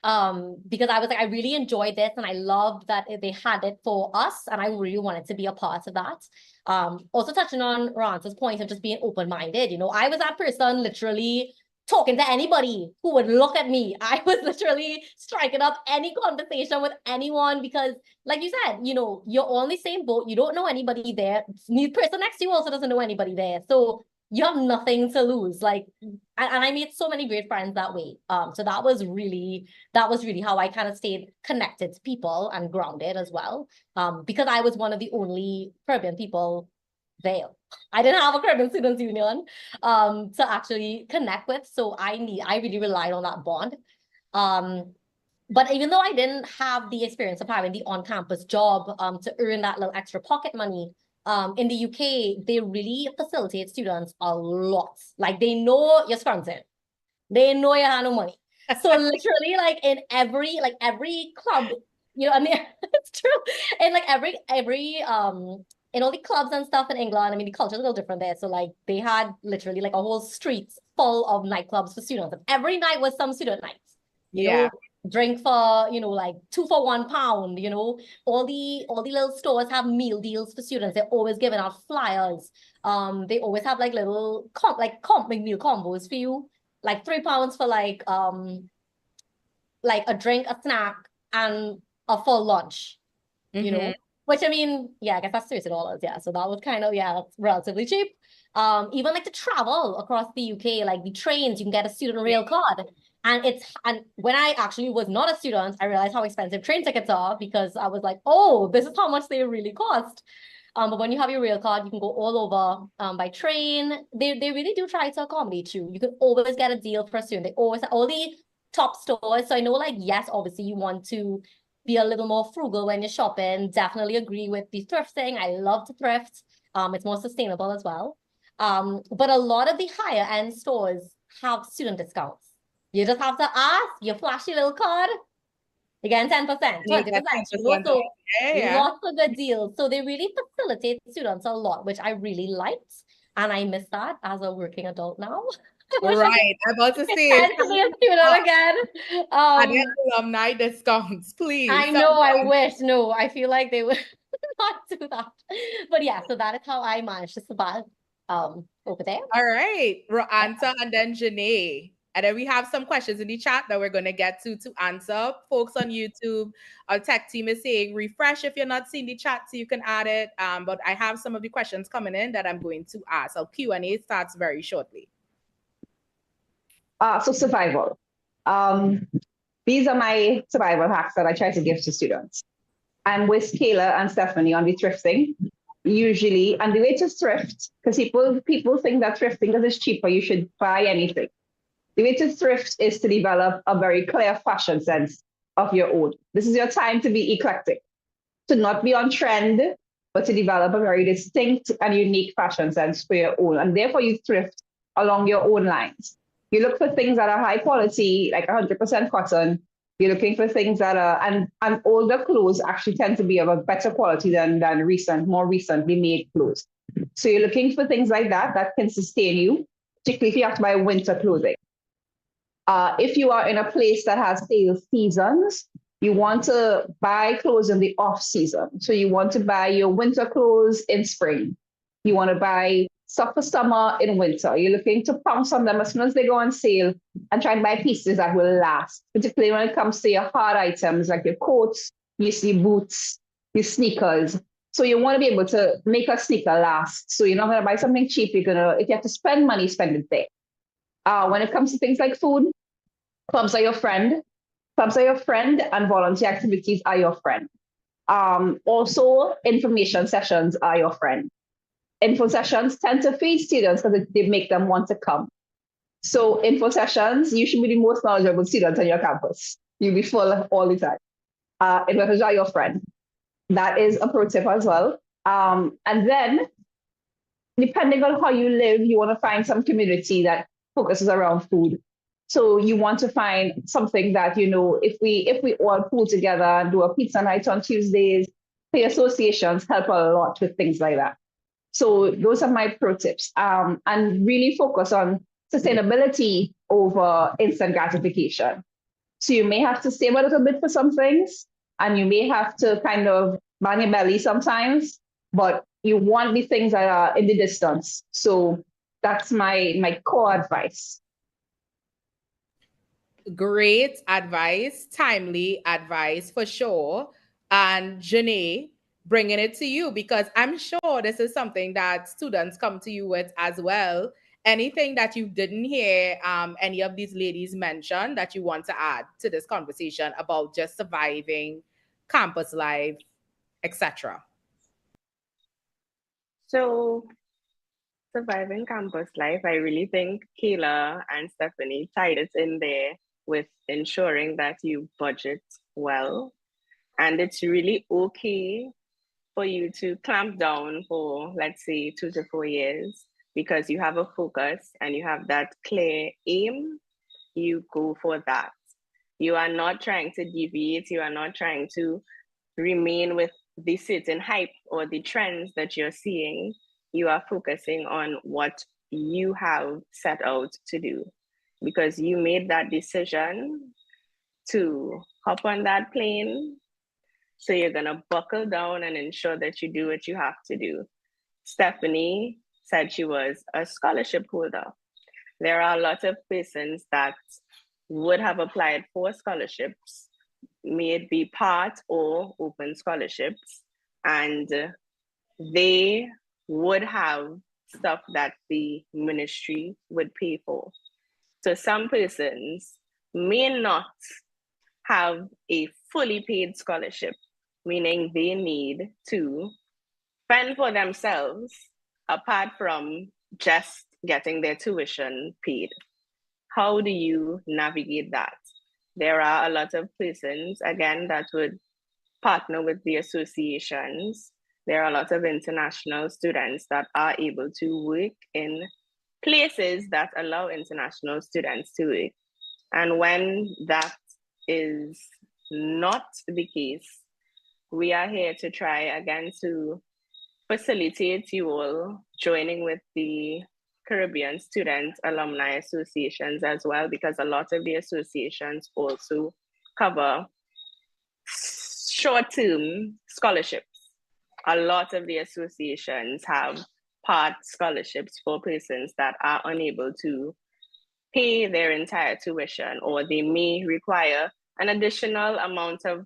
Because I was like, I really enjoyed this and I loved that they had it for us and I really wanted to be a part of that. Also touching on Ransa's point of just being open-minded, I was that person literally talking to anybody who would look at me. I was literally striking up any conversation with anyone because, like you said, you're all in the same boat. You don't know anybody there. The person next to you also doesn't know anybody there. So you have nothing to lose. Like, and I made so many great friends that way. So that was really how I kind of stayed connected to people and grounded as well. Because I was one of the only Caribbean people there. I didn't have a Caribbean Students Union to actually connect with. So I really relied on that bond. But even though I didn't have the experience of having the on-campus job to earn that little extra pocket money, in the UK, they really facilitate students a lot. Like they know you're scrounging. They know you have no money. So literally, like in every club, I mean, it's true. And like every in all the clubs and stuff in England, I mean, the culture is a little different there. So like they had literally like a whole street full of nightclubs for students. And every night was some student nights. You know, drink for, like 2 for £1, all the little stores have meal deals for students. They're always giving out flyers. They always have like little meal combos for you, like £3 for like a drink, a snack, and a full lunch, which I mean, yeah, I guess that's $30. Yeah. So that was kind of, that's relatively cheap. Even like to travel across the UK, like the trains, you can get a student rail card. And when I actually was not a student, I realized how expensive train tickets are because I was like, oh, this is how much they really cost. But when you have your rail card, you can go all over by train. They really do try to accommodate you. You can always get a deal for a student. They always all the top stores. So I know, like, yes, obviously you want to be a little more frugal when you're shopping. Definitely agree with the thrifting. I love to thrift. It's more sustainable as well. But a lot of the higher end stores have student discounts. You just have to ask, you flash your little card, you get 10%, 20%. So lots of good deals. So they really facilitate students a lot, which I really liked. And I miss that as a working adult now. Right. I'm about to say and to be a student again. And alumni discounts, please. I know, I wish. No, I feel like they would not do that. But yeah, so that is how I managed to survive over there. All right. Anta and then Janae. And then we have some questions in the chat that we're going to get to answer. Folks on YouTube, our tech team is saying refresh if you're not seeing the chat so you can add it. But I have some of the questions coming in that I'm going to ask. Our Q&A starts very shortly. So survival. These are my survival hacks that I try to give to students. I'm with Kayla and Stephanie on the thrifting. usually, and the way to thrift, because people think that thrifting, because it's cheaper, you should buy anything. The way to thrift is to develop a very clear fashion sense of your own. This is your time to be eclectic, to not be on trend, but to develop a very distinct and unique fashion sense for your own. And therefore, you thrift along your own lines. You look for things that are high quality, like 100% cotton. You're looking for things that are, and older clothes actually tend to be of a better quality than more recently made clothes. So you're looking for things like that can sustain you, particularly if you have to buy winter clothing. If you are in a place that has sale seasons, you want to buy clothes in the off season. So you want to buy your winter clothes in spring. You want to buy stuff for summer in winter. You're looking to pounce on them as soon as they go on sale and try and buy pieces that will last, particularly when it comes to your hard items like your coats, your boots, your sneakers. So you want to be able to make a sneaker last. So you're not going to buy something cheap. If you have to spend money, spend it there. When it comes to things like food, clubs are your friend. Clubs are your friend, and volunteer activities are your friend. Also, information sessions are your friend. Info sessions tend to feed students because they make them want to come. So info sessions, you should be the most knowledgeable student on your campus. You'll be full all the time. Info are your friend. That is a pro tip as well. And then, depending on how you live, you want to find some community that focuses around food. So you want to find something that, if we all pull together and do a pizza night on Tuesdays, the associations help a lot with things like that. So those are my pro tips. And really focus on sustainability over instant gratification. So you may have to save a little bit for some things, and you may have to kind of man your belly sometimes, but you want the things that are in the distance. So that's my core advice. Great advice, timely advice for sure. And Janae, bringing it to you, because I'm sure this is something that students come to you with as well. Anything that you didn't hear any of these ladies mention that you want to add to this conversation about just surviving campus life, etc.? So, surviving campus life, I really think Kayla and Stephanie tied it in there with ensuring that you budget well. And it's really okay for you to clamp down for, let's say, 2 to 4 years, because you have a focus and you have that clear aim. You go for that. You are not trying to deviate. You are not trying to remain with the certain hype or the trends that you're seeing. You are focusing on what you have set out to do, because you made that decision to hop on that plane. So you're going to buckle down and ensure that you do what you have to do. Stephanie said she was a scholarship holder. There are a lot of persons that would have applied for scholarships, may it be part or open scholarships, and they would have stuff that the ministry would pay for. So some persons may not have a fully paid scholarship, meaning they need to fend for themselves apart from just getting their tuition paid. How do you navigate that? There are a lot of persons, again, that would partner with the associations. There are a lot of international students that are able to work in places that allow international students to work. And when that is not the case, we are here to try again to facilitate you all joining with the Caribbean Student Alumni Associations as well, because a lot of the associations also cover short-term scholarships. A lot of the associations have part scholarships for persons that are unable to pay their entire tuition, or they may require an additional amount of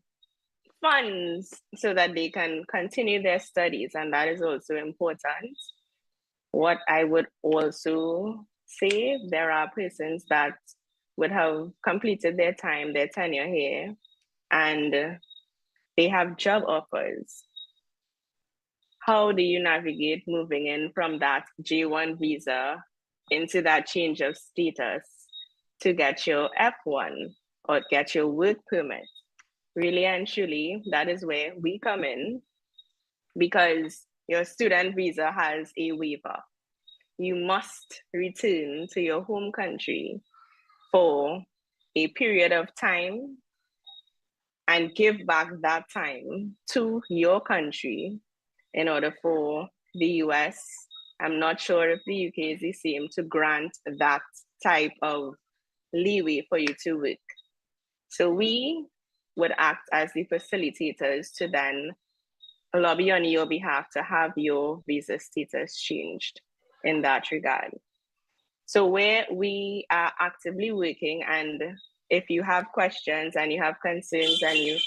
funds so that they can continue their studies, and that is also important. What I would also say, there are persons that would have completed their time, their tenure here, and they have job offers. how do you navigate moving in from that J1 visa into that change of status to get your F1 or get your work permit? Really and truly, that is where we come in, because your student visa has a waiver. You must return to your home country for a period of time and give back that time to your country in order for the US, I'm not sure if the UK is the same, to grant that type of leeway for you to work. So we would act as the facilitators to then lobby on your behalf to have your visa status changed in that regard. So where we are actively working, and if you have questions and you have concerns and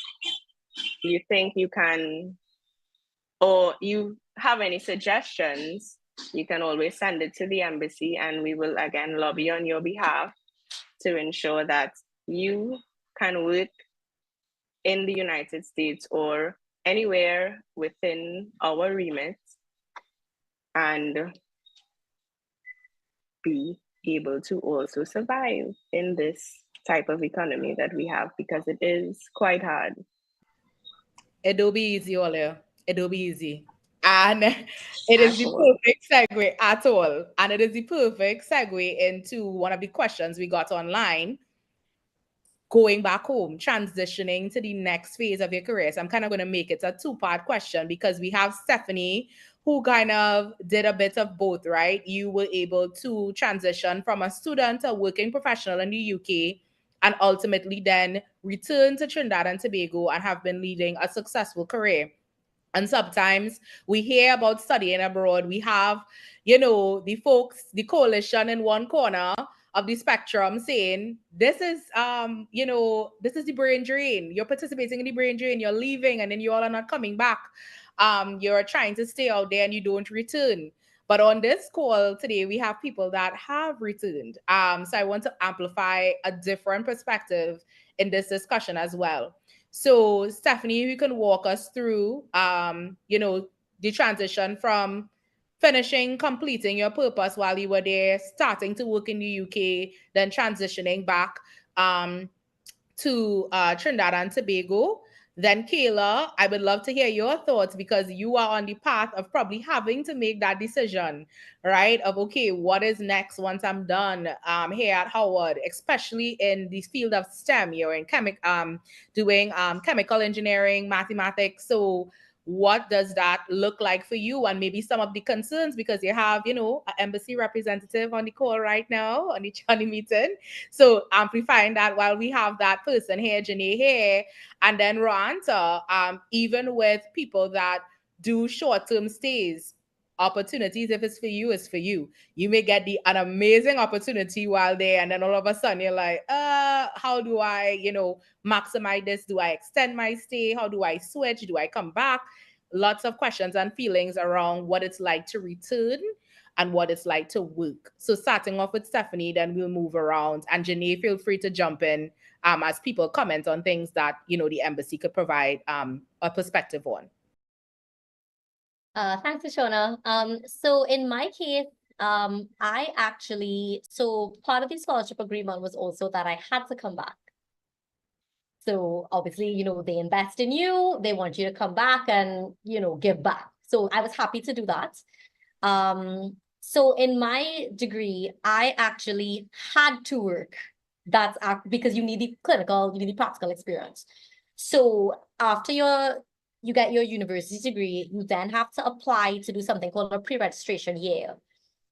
you think you can, or you have any suggestions, you can always send it to the embassy and we will again lobby on your behalf to ensure that you can work in the United States or anywhere within our remit and be able to also survive in this type of economy that we have, because it is quite hard. It'll be easy, Olia. It'll be easy. And it is the perfect segue at all. And it is the perfect segue into one of the questions we got online. Going back home, transitioning to the next phase of your career. So I'm kind of going to make it a two-part question, because we have Stephanie, who kind of did a bit of both, right? You were able to transition from a student to a working professional in the UK, and ultimately then return to Trinidad and Tobago and have been leading a successful career. And sometimes we hear about studying abroad. We have, the folks, the coalition in one corner of the spectrum saying, this is, this is the brain drain. You're participating in the brain drain. You're leaving and then you all are not coming back. You're trying to stay out there and you don't return. But on this call today, we have people that have returned. So I want to amplify a different perspective in this discussion as well. So Stephanie, you can walk us through, the transition from completing your purpose while you were there, starting to work in the UK, then transitioning back to Trinidad and Tobago. Then Kayla, I would love to hear your thoughts, because you are on the path of probably having to make that decision, right? Of, okay, what is next once I'm done here at Howard, especially in the field of STEM. You're in doing chemical engineering, mathematics. So what does that look like for you, and maybe some of the concerns, because you have, an embassy representative on the call right now on the meeting. So amplifying that while we have that person here, Janae here, and then Ranta, even with people that do short-term stays, opportunities, if it's for you, it's for you. You may get an amazing opportunity while there, and then all of a sudden you're like, how do I, maximize this? Do I extend my stay? How do I switch? Do I come back? Lots of questions and feelings around what it's like to return and what it's like to work. So starting off with Stephanie, then we'll move around. And Janae, feel free to jump in as people comment on things that, the embassy could provide a perspective on. Thanks, Ashona. So in my case, so part of the scholarship agreement was also that I had to come back. So obviously, they invest in you, they want you to come back and, give back. So I was happy to do that. So in my degree, I actually had to work. That's because you need the clinical, you need the practical experience. So after you get your university degree, you then have to apply to do something called a pre-registration year.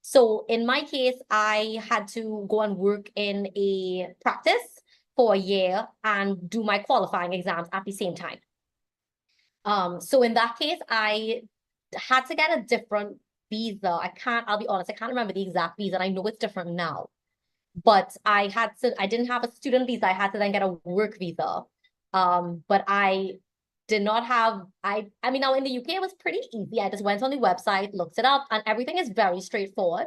So in my case, I had to go and work in a practice for a year and do my qualifying exams at the same time. So in that case, I had to get a different visa. I'll be honest, I can't remember the exact visa, and I know it's different now. But I didn't have a student visa. I had to then get a work visa. But I did not have, I mean, now in the UK, it was pretty easy. I just went on the website, looked it up, and everything is very straightforward.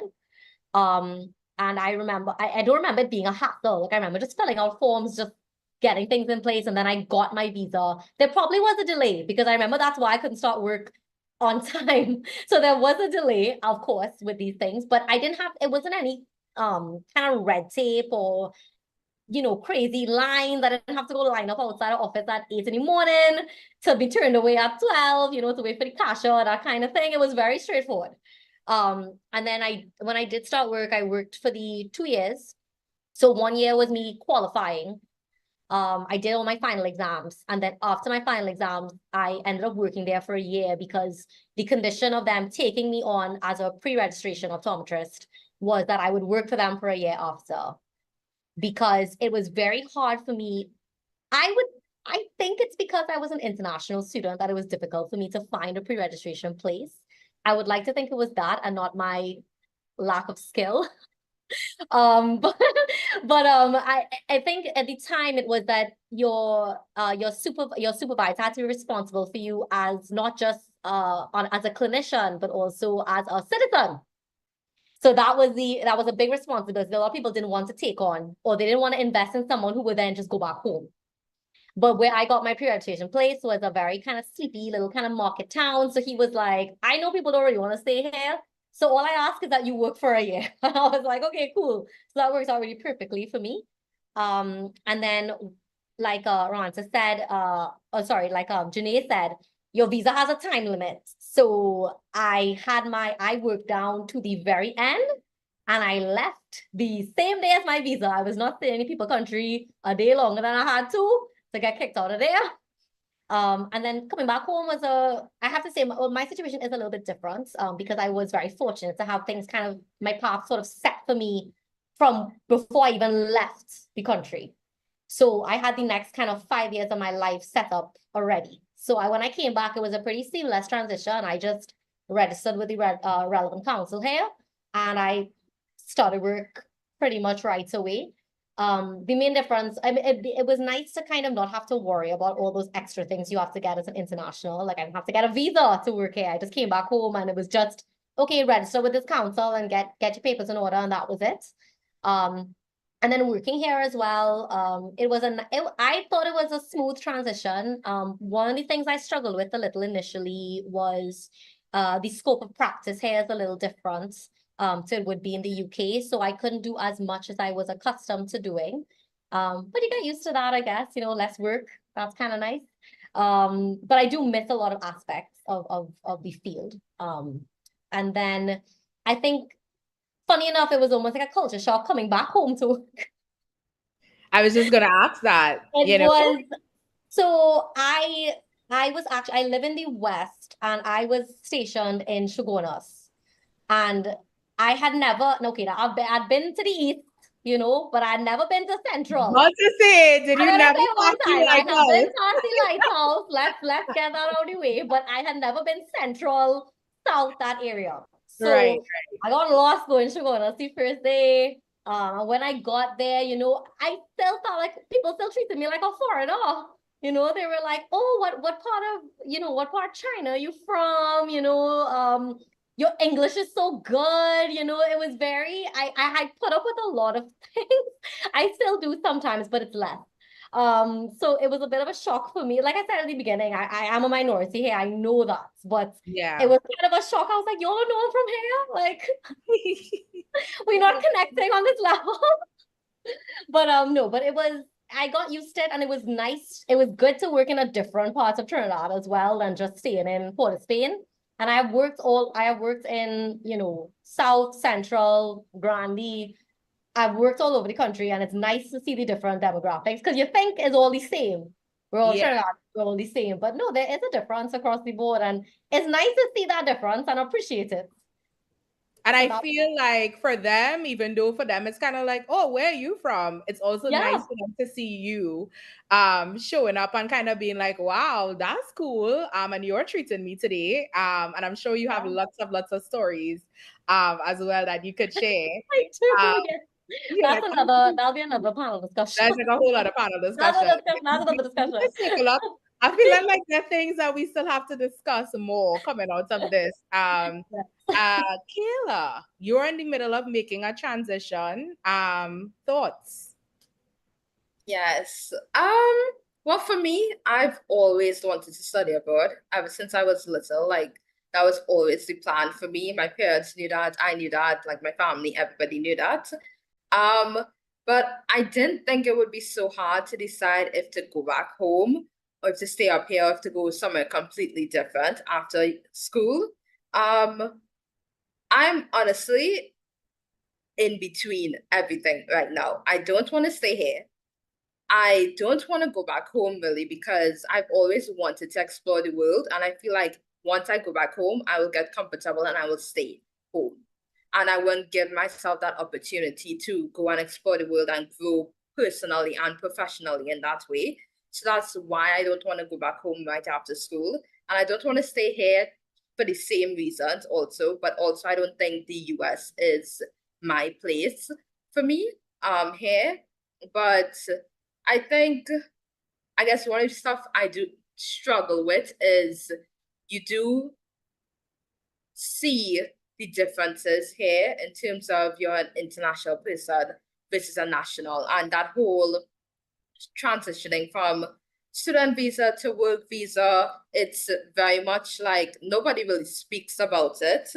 And I remember, I don't remember it being a hassle. Like, I remember just filling out forms, just getting things in place, and then I got my visa. There probably was a delay, because I remember that's why I couldn't start work on time. So there was a delay, of course, with these things, but it wasn't any kind of red tape or crazy lines. I didn't have to go line up outside the office at 8 in the morning to be turned away at 12, to wait for the cashier, that kind of thing. It was very straightforward. And then when I did start work, I worked for the 2 years. So 1 year was me qualifying. I did all my final exams. And then after my final exams, I ended up working there for a year because the condition of them taking me on as a pre-registration optometrist was that I would work for them for a year after. Because it was very hard for me. I think it's because I was an international student that it was difficult for me to find a pre-registration place. I would like to think it was that and not my lack of skill. But I think at the time it was that your supervisor had to be responsible for you as not just as a clinician, but also as a citizen. So that was a big responsibility. A lot of people didn't want to take on, or they didn't want to invest in someone who would then just go back home. But where I got my pre-registration place was a very kind of sleepy little kind of market town. So he was like, I know people don't really want to stay here. So all I ask is that you work for a year. And I was like, okay, cool. So that works out really perfectly for me. And then like Ransa said, Janae said, your visa has a time limit. So I worked down to the very end and I left the same day as my visa. I was not staying in people country a day longer than I had to get kicked out of there. And then coming back home I have to say, my situation is a little bit different because I was very fortunate to have things my path sort of set for me from before I even left the country. So I had the next kind of 5 years of my life set up already. So when I came back, it was a pretty seamless transition. I just registered with the relevant council here and I started work pretty much right away. The main difference, it was nice to kind of not have to worry about all those extra things you have to get as an international. Like I didn't have to get a visa to work here. I just came back home and it was just, okay, register with this council and get your papers in order, and that was it. And then working here as well, I thought it was a smooth transition. One of the things I struggled with a little initially was the scope of practice here is a little different. So it would be in the UK, so I couldn't do as much as I was accustomed to doing. But you get used to that, I guess, less work. That's kind of nice. But I do miss a lot of aspects of the field. And then I think, funny enough, it was almost like a culture shock coming back home to work. I was just gonna ask that. So I live in the West and I was stationed in Shogunas. And I had never, I'd been to the East, but I'd never been to Central. What to say? Did you never one time? I had been past the lighthouse. Let's get that out of the way. But I had never been Central, South, that area. So right. I got lost going to Shogunas the first day. When I got there, I still felt like people still treated me like a foreigner. They were like, oh, what part of China are you from? Your English is so good. It was very, I had put up with a lot of things. I still do sometimes, but it's less. So it was a bit of a shock for me. Like I said at the beginning, I am a minority here. I know that, but yeah, it was kind of a shock. I was like, y'all don't know I'm from here? Like, we're not connecting on this level. But no, but I got used to it and it was nice. It was good to work in a different part of Trinidad as well than just staying in Port of Spain. And I have worked in, South, Central, Grande. I've worked all over the country and it's nice to see the different demographics because you think it's all the same. We're all Trinidad, we're all the same. But no, there is a difference across the board and it's nice to see that difference and appreciate it. And I feel like for them, even though for them it's kind of like, oh, where are you from? It's also nice for them to see you showing up and kind of being like, wow, that's cool. And you're treating me today. And I'm sure you have lots of stories as well that you could share. I do, yes. That'll be another panel discussion. That's like a whole other panel discussion. Another discussion. I feel like there are things that we still have to discuss more coming out of this. Kayla, you're in the middle of making a transition. Thoughts? Yes. Well, for me, I've always wanted to study abroad ever since I was little. Like, That was always the plan for me. My parents knew that, I knew that, like my family, everybody knew that. But I didn't think it would be so hard to decide if to go back home or if to stay up here or if to go somewhere completely different after school. I'm honestly in between everything right now. I don't want to stay here. I don't want to go back home really because I've always wanted to explore the world. And I feel like once I go back home, I will get comfortable and I will stay home. And I won't give myself that opportunity to go and explore the world and grow personally and professionally in that way. So that's why I don't want to go back home right after school. And I don't want to stay here for the same reasons also, but also I don't think the US is my place for me here. But I think, I guess one of the stuff I do struggle with is you do see the differences here in terms of you're an international person versus a national, and that whole transitioning from student visa to work visa, it's very much like nobody really speaks about it.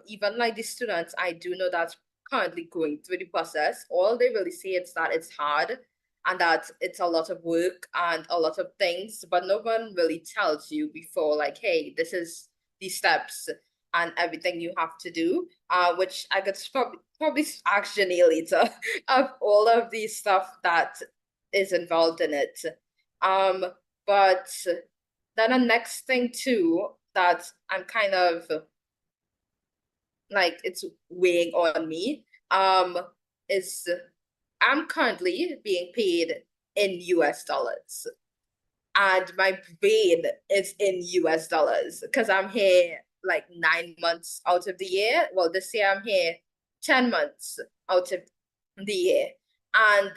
Even like the students I do know that's currently going through the process, all they really say is that it's hard and that it's a lot of work and a lot of things, but no one really tells you before, like, hey, this is the steps and everything you have to do, which I could probably ask Janine later of all of the stuff that is involved in it. But then the next thing too that I'm kind of like it's weighing on me is I'm currently being paid in US dollars. And my brain is in US dollars because I'm here like 9 months out of the year. Well, this year I'm here 10 months out of the year. And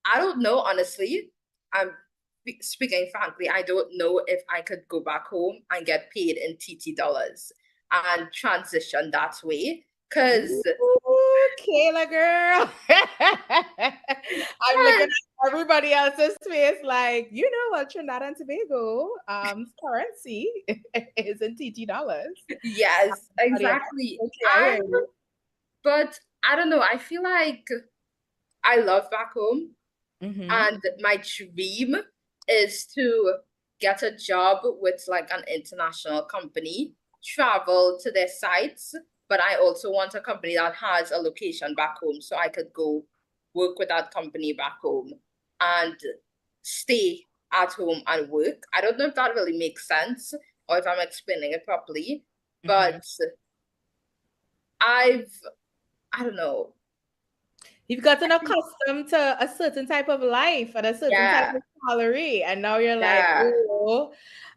I don't know, honestly. I'm speaking frankly, I don't know if I could go back home and get paid in TT dollars and transition that way. Because Kayla, girl. I'm looking at everybody else's face like, you know what, Trinidad and Tobago currency is in TT dollars. yes, exactly. But I don't know, I feel like I love back home. And my dream is to get a job with like an international company, travel to their sites, but I also want a company that has a location back home so I could go work with that company back home and stay at home and work. I don't know if that really makes sense or if I'm explaining it properly, but I don't know. You've gotten accustomed to a certain type of life and a certain type of salary, and now you're like, oh,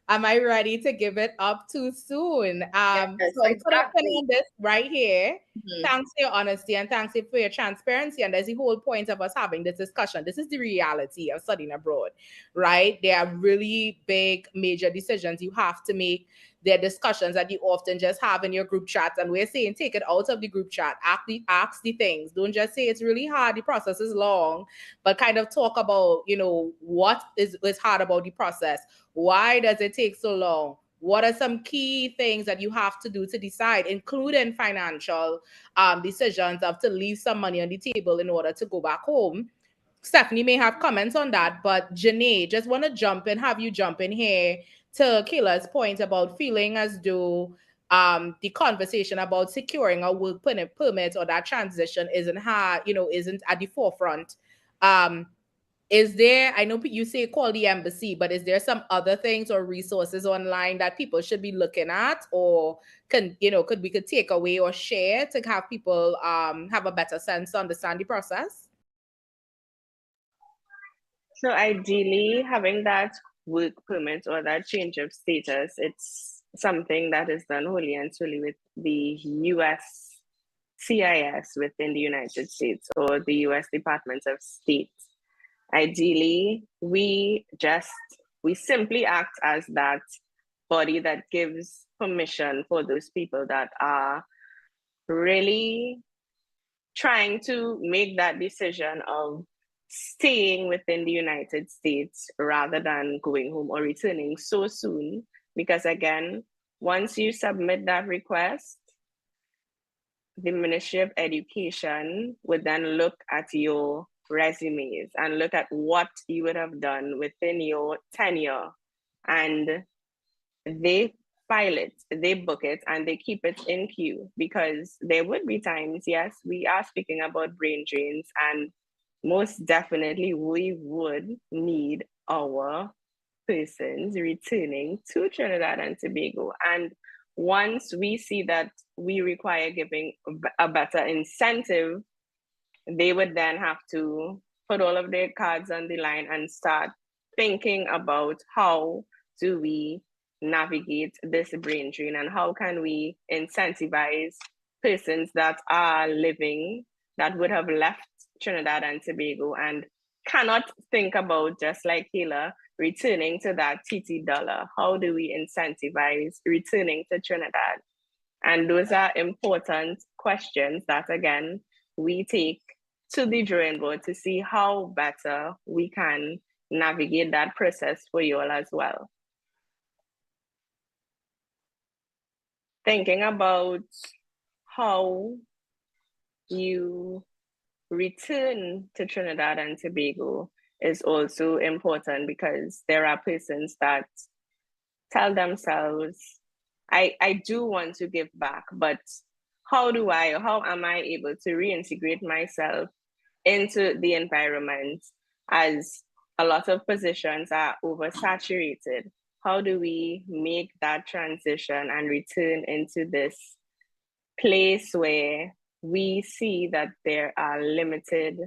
am I ready to give it up too soon? So I'm put a pin on this right here. Thanks for your honesty and thanks for your transparency. And there's the whole point of us having this discussion. This is the reality of studying abroad, right? There are really big, major decisions you have to make. There are discussions that you often just have in your group chats, and we're saying take it out of the group chat, ask the things. Don't just say it's really hard, the process is long, but kind of talk about, you know, what is hard about the process. Why does it take so long? What are some key things that you have to do to decide, including financial decisions of to leave some money on the table in order to go back home? Stephanie may have comments on that, but Janae, just want to have you jump in here to Kayla's point about feeling as though the conversation about securing a work permit or that transition isn't at the forefront. Is there, I know you say call the embassy, but is there some other things or resources online that people should be looking at, or could we take away or share to have people have a better sense to understand the process? So ideally, having that work permit or that change of status, it's something that is done wholly and solely with the US CIS within the United States or the US Department of State. Ideally, we simply act as that body that gives permission for those people that are really trying to make that decision of staying within the United States rather than going home or returning so soon. Because again, Once you submit that request, the Ministry of Education would then look at your resumes and look at what you would have done within your tenure. And they file it, they book it, and they keep it in queue, because there would be times, yes, we are speaking about brain drains, and most definitely we would need our persons returning to Trinidad and Tobago. And once we see that we require giving a better incentive, they would then have to put all of their cards on the line and start thinking about how do we navigate this brain drain, and how can we incentivize persons that are living, that would have left Trinidad and Tobago and cannot think about, just like Kayla, returning to that TT dollar. How do we incentivize returning to Trinidad? And those are important questions that, again, we take to the drawing board to see how better we can navigate that process for you all as well. Thinking about how you return to Trinidad and Tobago is also important, because there are persons that tell themselves, I do want to give back, but how am I able to reintegrate myself into the environment, as a lot of positions are oversaturated? How do we make that transition and return into this place where we see that there are limited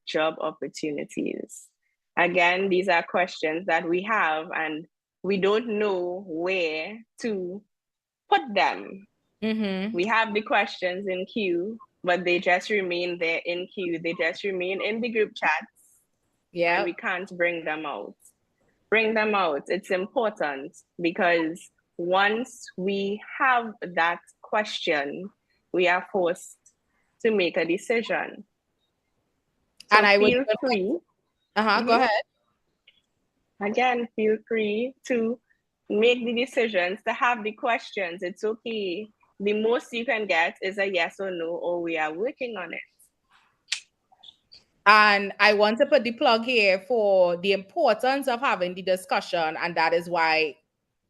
job opportunities? Again, these are questions that we have, and we don't know where to put them. We have the questions in queue, but they just remain there in queue. They just remain in the group chats. Yeah. And we can't bring them out. Bring them out. It's important, because once we have that question, we are forced to make a decision. So and I feel free. Go ahead. Again, feel free to make the decisions, to have the questions. It's okay. The most you can get is a yes or no, or we are working on it. And I want to put the plug here for the importance of having the discussion, and that is why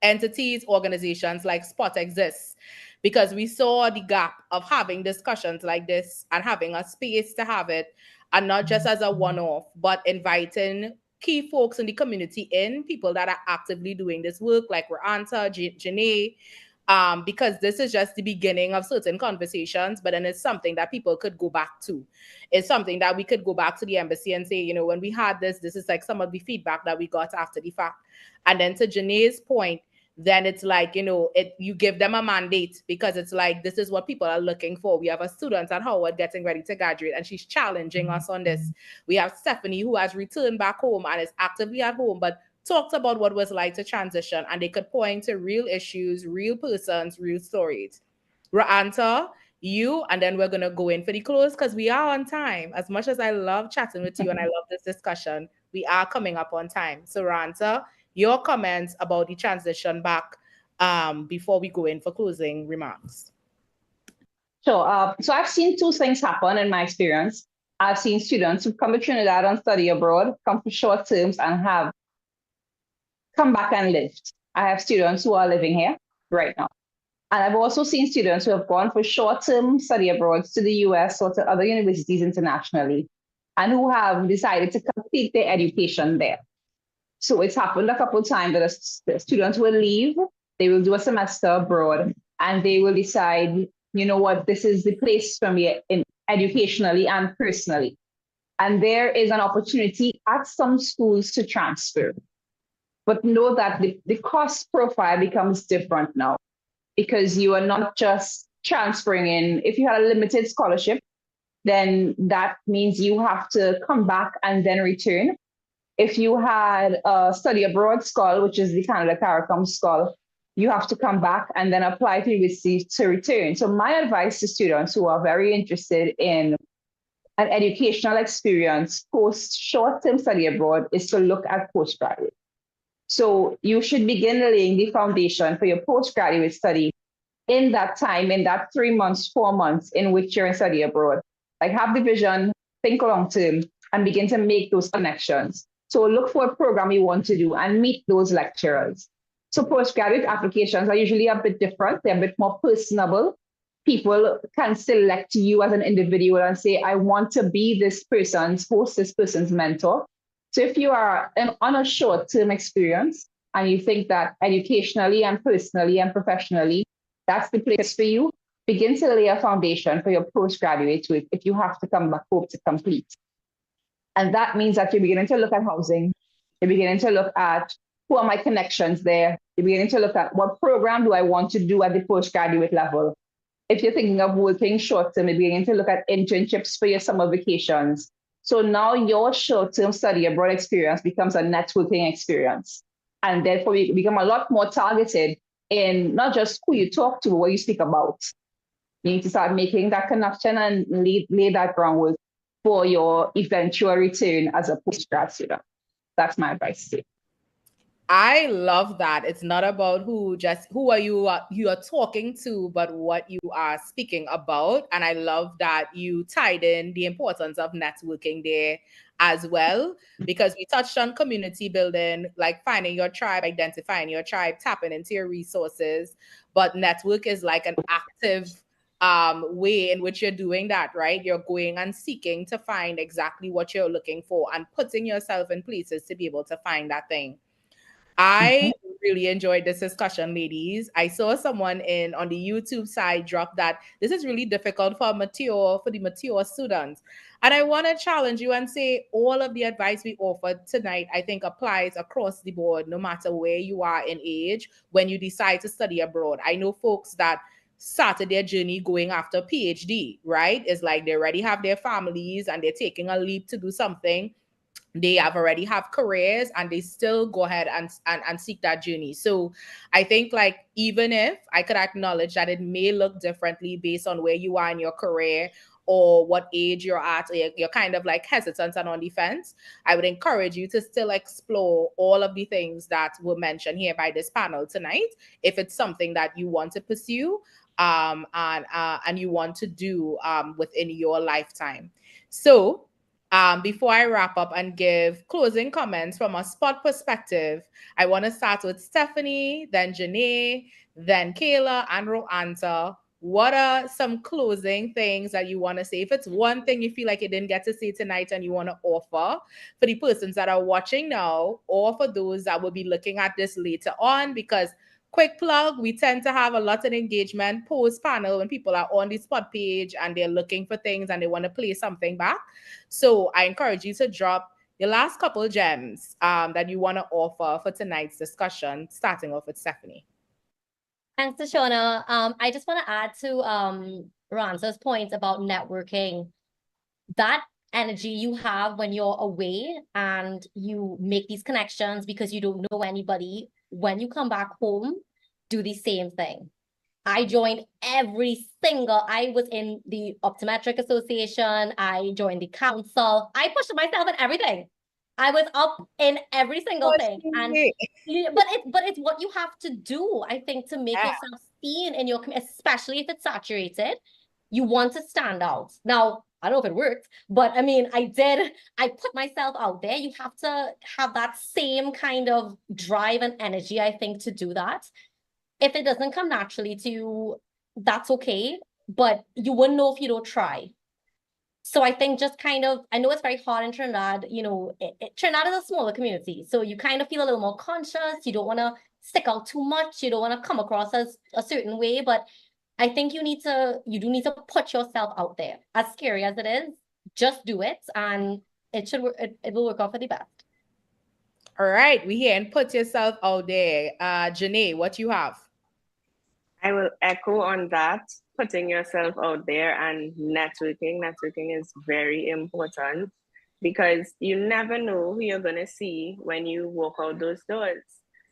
entities, organizations like SPOT exists, because we saw the gap of having discussions like this and having a space to have it, and not just as a one-off, but inviting key folks in the community in, people that are actively doing this work, like Ra'anta, Janae, because this is just the beginning of certain conversations, but then it's something that people could go back to. It's something that we could go back to the embassy and say, you know, when we had this is like some of the feedback that we got after the fact. And then to Janae's point, then it's like, you know, you give them a mandate, because it's like, this is what people are looking for. We have a student at Howard getting ready to graduate, and she's challenging us on this. We have Stephanie, who has returned back home and is actively at home, but talked about what it was like to transition, and they could point to real issues, real persons, real stories. Ra'anta, you, and then we're going to go in for the close, because we are on time. As much as I love chatting with you and I love this discussion, we are coming up on time. So Ra'anta, your comments about the transition back before we go in for closing remarks. Sure. So I've seen two things happen in my experience. I've seen students who come to Trinidad and study abroad, come for short terms, and have come back and lived. I have students who are living here right now. And I've also seen students who have gone for short-term study abroad to the US or to other universities internationally, and who have decided to complete their education there. So it's happened a couple of times that the students will leave, they will do a semester abroad, and they will decide, you know what, this is the place for me educationally and personally. And there is an opportunity at some schools to transfer. But know that the cost profile becomes different now, because you are not just transferring in. If you had a limited scholarship, then that means you have to come back and then return. If you had a study abroad scholar, which is the Canada CARICOM scholar, you have to come back and then apply to university to return. So my advice to students who are very interested in an educational experience post short-term study abroad is to look at postgraduate. So you should begin laying the foundation for your postgraduate study in that time, in that 3 months, 4 months in which you're in study abroad. Like have the vision, think long term, and begin to make those connections. So look for a program you want to do and meet those lecturers. So postgraduate applications are usually a bit different. They're a bit more personable. People can select you as an individual and say, I want to be this person's host, this person's mentor. So if you are on a short-term experience and you think that educationally and personally and professionally, that's the place for you, begin to lay a foundation for your postgraduate work if you have to come back home to complete. And that means that you're beginning to look at housing, you're beginning to look at who are my connections there, you're beginning to look at what program do I want to do at the postgraduate level. If you're thinking of working short-term, you're beginning to look at internships for your summer vacations. So now your short-term study abroad experience becomes a networking experience. And therefore you become a lot more targeted in not just who you talk to, but what you speak about. You need to start making that connection and lay that groundwork for your eventual return as a postgrad student. That's my advice to you. I love that. It's not about who are you are talking to, but what you are speaking about. And I love that you tied in the importance of networking there as well, because we touched on community building, like finding your tribe, identifying your tribe, tapping into your resources. But network is like an active way in which you're doing that, right? You're going and seeking to find exactly what you're looking for and putting yourself in places to be able to find that thing. I really enjoyed this discussion, ladies. I saw someone on the YouTube side drop that this is really difficult for the mature students. And I want to challenge you and say all of the advice we offered tonight, I think applies across the board, no matter where you are in age, when you decide to study abroad. I know folks that started their journey going after PhD, right? It's like they already have their families and they're taking a leap to do something. They already have careers and they still go ahead and seek that journey. So I think, like, even if I could acknowledge that it may look differently based on where you are in your career or what age you're at, or you're kind of like hesitant and on the fence, I would encourage you to still explore all of the things that were mentioned here by this panel tonight, if it's something that you want to pursue and you want to do within your lifetime. So before I wrap up and give closing comments from a spot perspective, I want to start with Stephanie, then Janae, then Kayla, and Roanta. What are some closing things that you want to say? If it's one thing you feel like you didn't get to say tonight and you want to offer for the persons that are watching now, or for those that will be looking at this later on, because quick plug, we tend to have a lot of engagement post panel when people are on the spot page and they're looking for things and they want to play something back. So I encourage you to drop your last couple of gems that you want to offer for tonight's discussion, starting off with Stephanie. Thanks, Shoshana. I just want to add to Ransa's point about networking. That energy you have when you're away and you make these connections because you don't know anybody, when you come back home, do the same thing. I joined I was in the Optometric Association, I joined the council, I pushed myself in everything. I was up in every single thing. And but it's what you have to do, I think, to make yourself seen in your community, especially if it's saturated. You want to stand out. Now, I don't know if it worked, but I mean, I put myself out there. You have to have that same kind of drive and energy, I think, to do that. If it doesn't come naturally to you, that's okay, but you wouldn't know if you don't try. So I think just kind of, I know it's very hard in Trinidad, Trinidad is a smaller community, so you kind of feel a little more conscious. You don't want to stick out too much. You don't want to come across as a certain way, but I think you do need to put yourself out there. As scary as it is, just do it, and it will work out for the best. All right, we here and put yourself out there. Janae, what you have? I will echo on that. Putting yourself out there and networking. Networking is very important because you never know who you're going to see when you walk out those doors.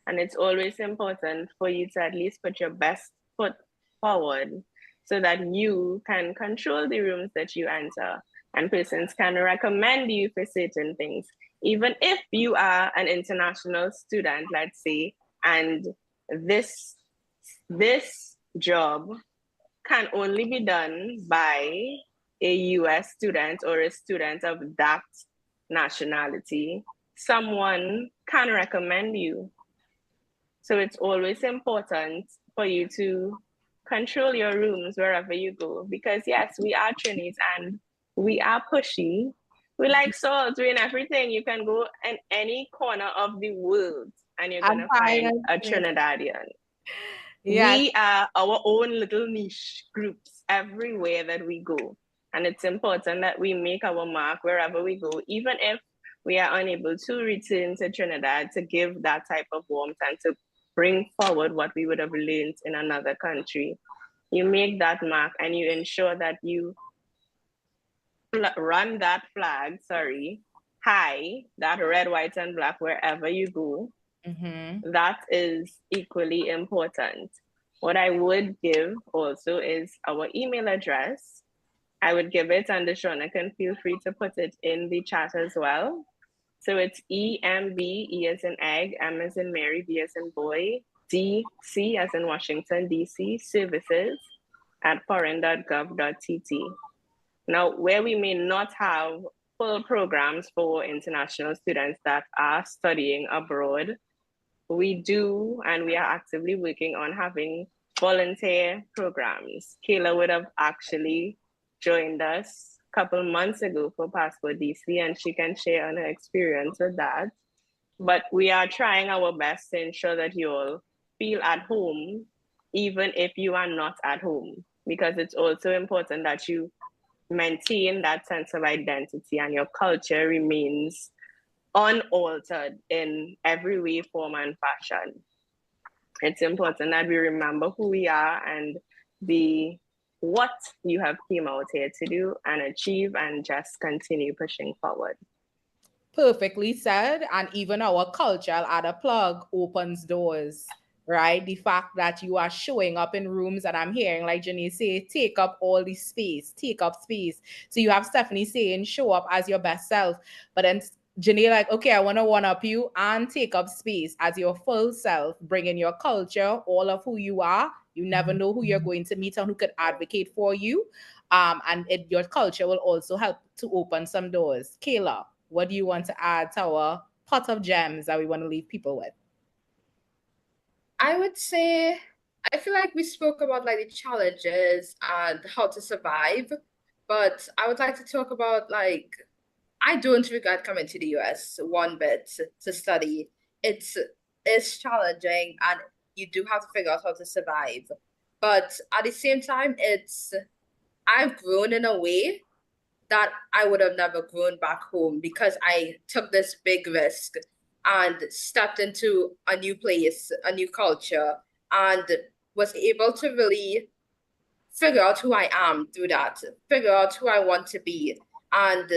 And it's always important for you to at least put your best foot forward so that you can control the rooms that you enter. and persons can recommend you for certain things. Even if you are an international student, let's say, and this job can only be done by a US student or a student of that nationality, someone can recommend you. So it's always important for you to control your rooms wherever you go, because yes, we are Trinis and we are pushy. We like salt, we're in everything. You can go in any corner of the world and you're gonna find a Trinidadian. Yes. We are our own little niche groups everywhere that we go. And it's important that we make our mark wherever we go, even if we are unable to return to Trinidad to give that type of warmth and to bring forward what we would have learned in another country. You make that mark and you ensure that you run that flag, high, that red, white, and black wherever you go. Mm-hmm. That is equally important. What I would give also is our email address. I would give it, and Shona can feel free to put it in the chat as well. So it's EMB, E as in egg, M as in Mary, B as in boy, DC as in Washington, DC, services at foreign.gov.tt. Now, where we may not have full programs for international students that are studying abroad, we do, and we are actively working on having volunteer programs. Kayla would have actually joined us a couple months ago for Passport DC, and she can share on her experience with that. But we are trying our best to ensure that you all feel at home, even if you are not at home, because it's also important that you maintain that sense of identity and your culture remains unaltered in every way, form, and fashion. It's important that we remember who we are and what you have came out here to do and achieve, and just continue pushing forward. Perfectly said. And even our culture, I'll add a plug, opens doors, right? The fact that you are showing up in rooms, and I'm hearing, like Jenny say, take up all the space, take up space. So you have Stephanie saying, show up as your best self. But then Jenny, like, okay, I want to one up you and take up space as your full self, bring in your culture, all of who you are. You never know who you're going to meet and who could advocate for you. Your culture will also help to open some doors. Kayla, what do you want to add to our pot of gems that we want to leave people with? I would say, I feel like we spoke about like the challenges and how to survive, but I would like to talk about like, I don't regret coming to the US one bit to study. It's challenging and you do have to figure out how to survive. But at the same time, I've grown in a way that I would have never grown back home because I took this big risk and stepped into a new place, a new culture, and was able to really figure out who I am through that, figure out who I want to be. And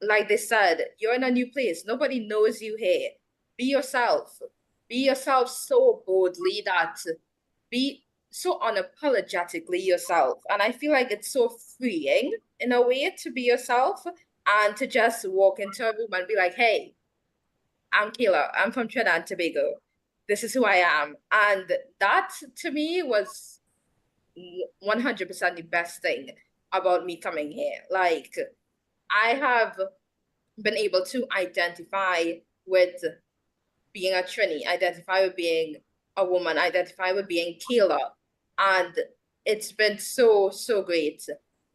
like they said, you're in a new place. Nobody knows you here. Be yourself. Be yourself so boldly that be so unapologetically yourself. And I feel like it's so freeing in a way to be yourself and to just walk into a room and be like, hey, I'm Kayla. I'm from Trinidad and Tobago. This is who I am. And that to me was 100% the best thing about me coming here. Like, I have been able to identify with being a Trini, identify with being a woman, identify with being Kayla. And it's been so, so great.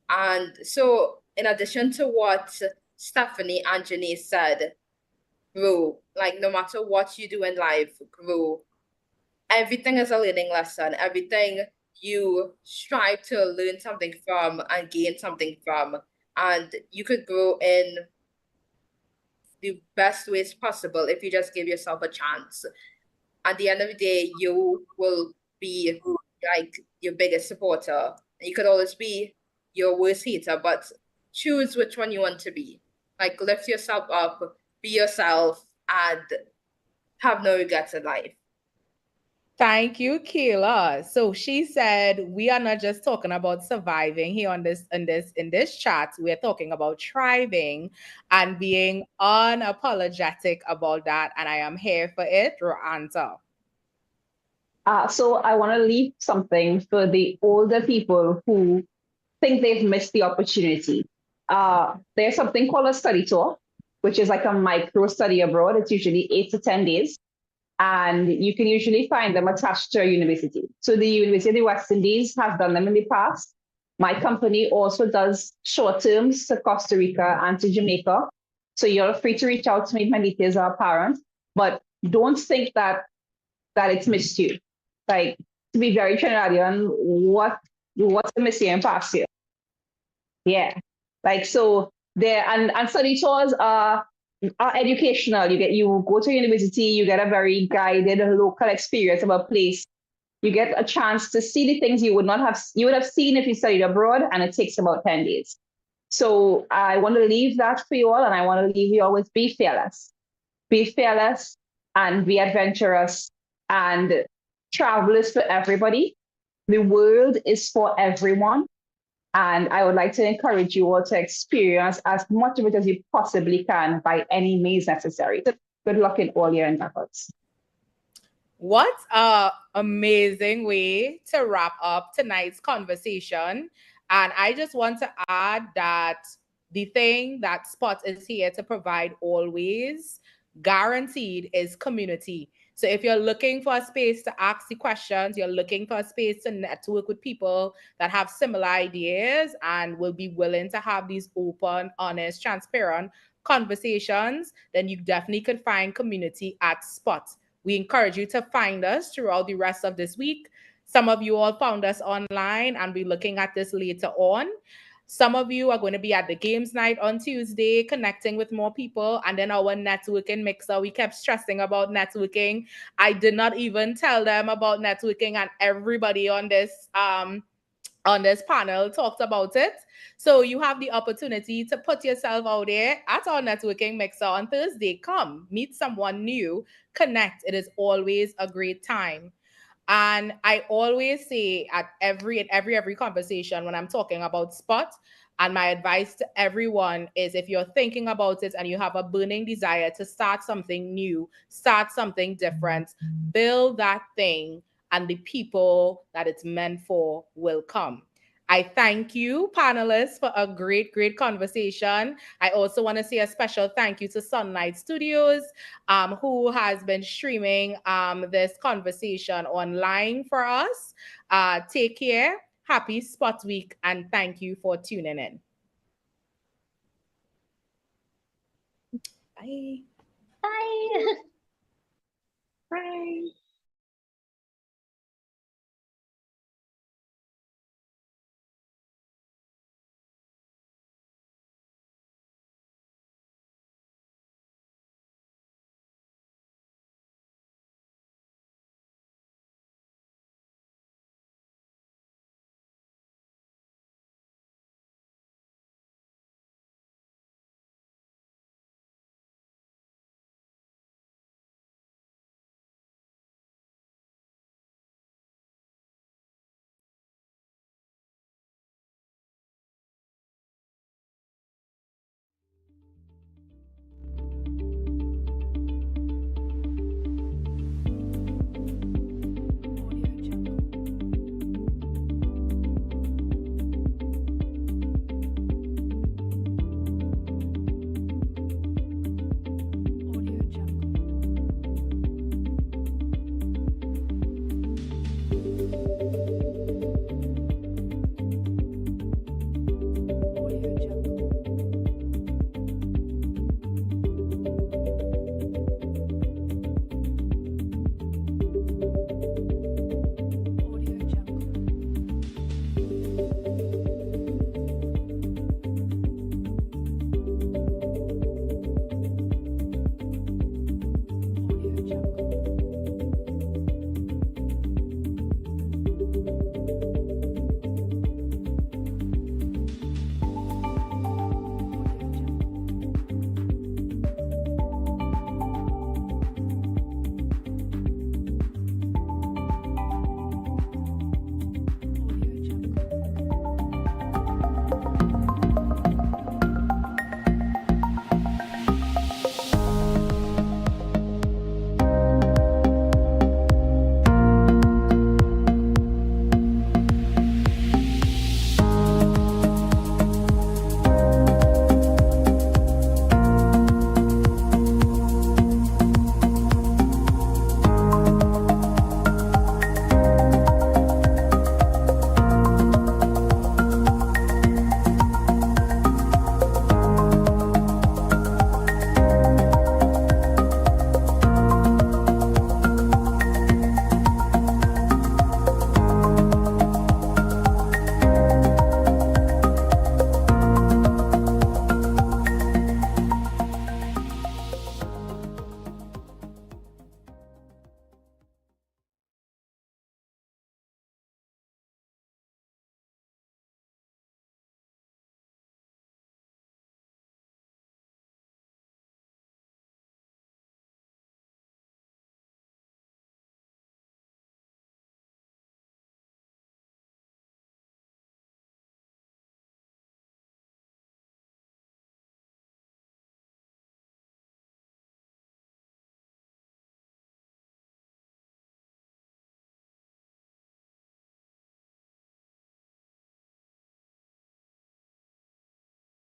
And so, in addition to what Stephanie and Janice said, grow. Like, no matter what you do in life, grow. Everything is a learning lesson. Everything you strive to learn something from and gain something from. And you could grow in the best ways possible if you just give yourself a chance. At the end of the day, you will be like your biggest supporter. You could always be your worst hater, but choose which one you want to be. Like, lift yourself up, be yourself, and have no regrets in life. Thank you, Kayla. So she said we are not just talking about surviving here on this chat. We're talking about thriving and being unapologetic about that. And I am here for it, Roanta. So I want to leave something for the older people who think they've missed the opportunity. There's something called a study tour, which is like a micro study abroad. It's usually 8 to 10 days, and you can usually find them attached to a university. So the University of the West Indies has done them in the past. My company also does short terms to Costa Rica and to Jamaica. So you're free to reach out to me if my details are apparent. But don't think that it's missed you. Like, to be very Trinidadian, what's the missing past here? Yeah. Like, so there, and study tours are educational. You go to university, you get a very guided local experience of a place. You get a chance to see the things you would have seen if you studied abroad, and it takes about 10 days. So I want to leave that for you all, and I want to leave you all with be fearless. Be fearless and be adventurous, and travel is for everybody. The world is for everyone. And I would like to encourage you all to experience as much of it as you possibly can by any means necessary. Good luck in all your endeavors. What a amazing way to wrap up tonight's conversation. And I just want to add that the thing that Spot is here to provide always, guaranteed, is community. So if you're looking for a space to ask the questions, you're looking for a space to network with people that have similar ideas and will be willing to have these open, honest, transparent conversations, then you definitely could find community at Spot. We encourage you to find us throughout the rest of this week. Some of you all found us online and be looking at this later on. Some of you are going to be at the games night on Tuesday, connecting with more people. And then our networking mixer, we kept stressing about networking. I did not even tell them about networking, and everybody on this panel talked about it. So you have the opportunity to put yourself out there at our networking mixer on Thursday. Come, meet someone new, connect. It is always a great time. And I always say at every conversation when I'm talking about Spot, and my advice to everyone is if you're thinking about it and you have a burning desire to start something new, start something different, build that thing, and the people that it's meant for will come. I thank you, panelists, for a great conversation. I also want to say a special thank you to Sunlight Studios, who has been streaming this conversation online for us. Take care. Happy Spot Week, and thank you for tuning in. Bye. Bye. Bye.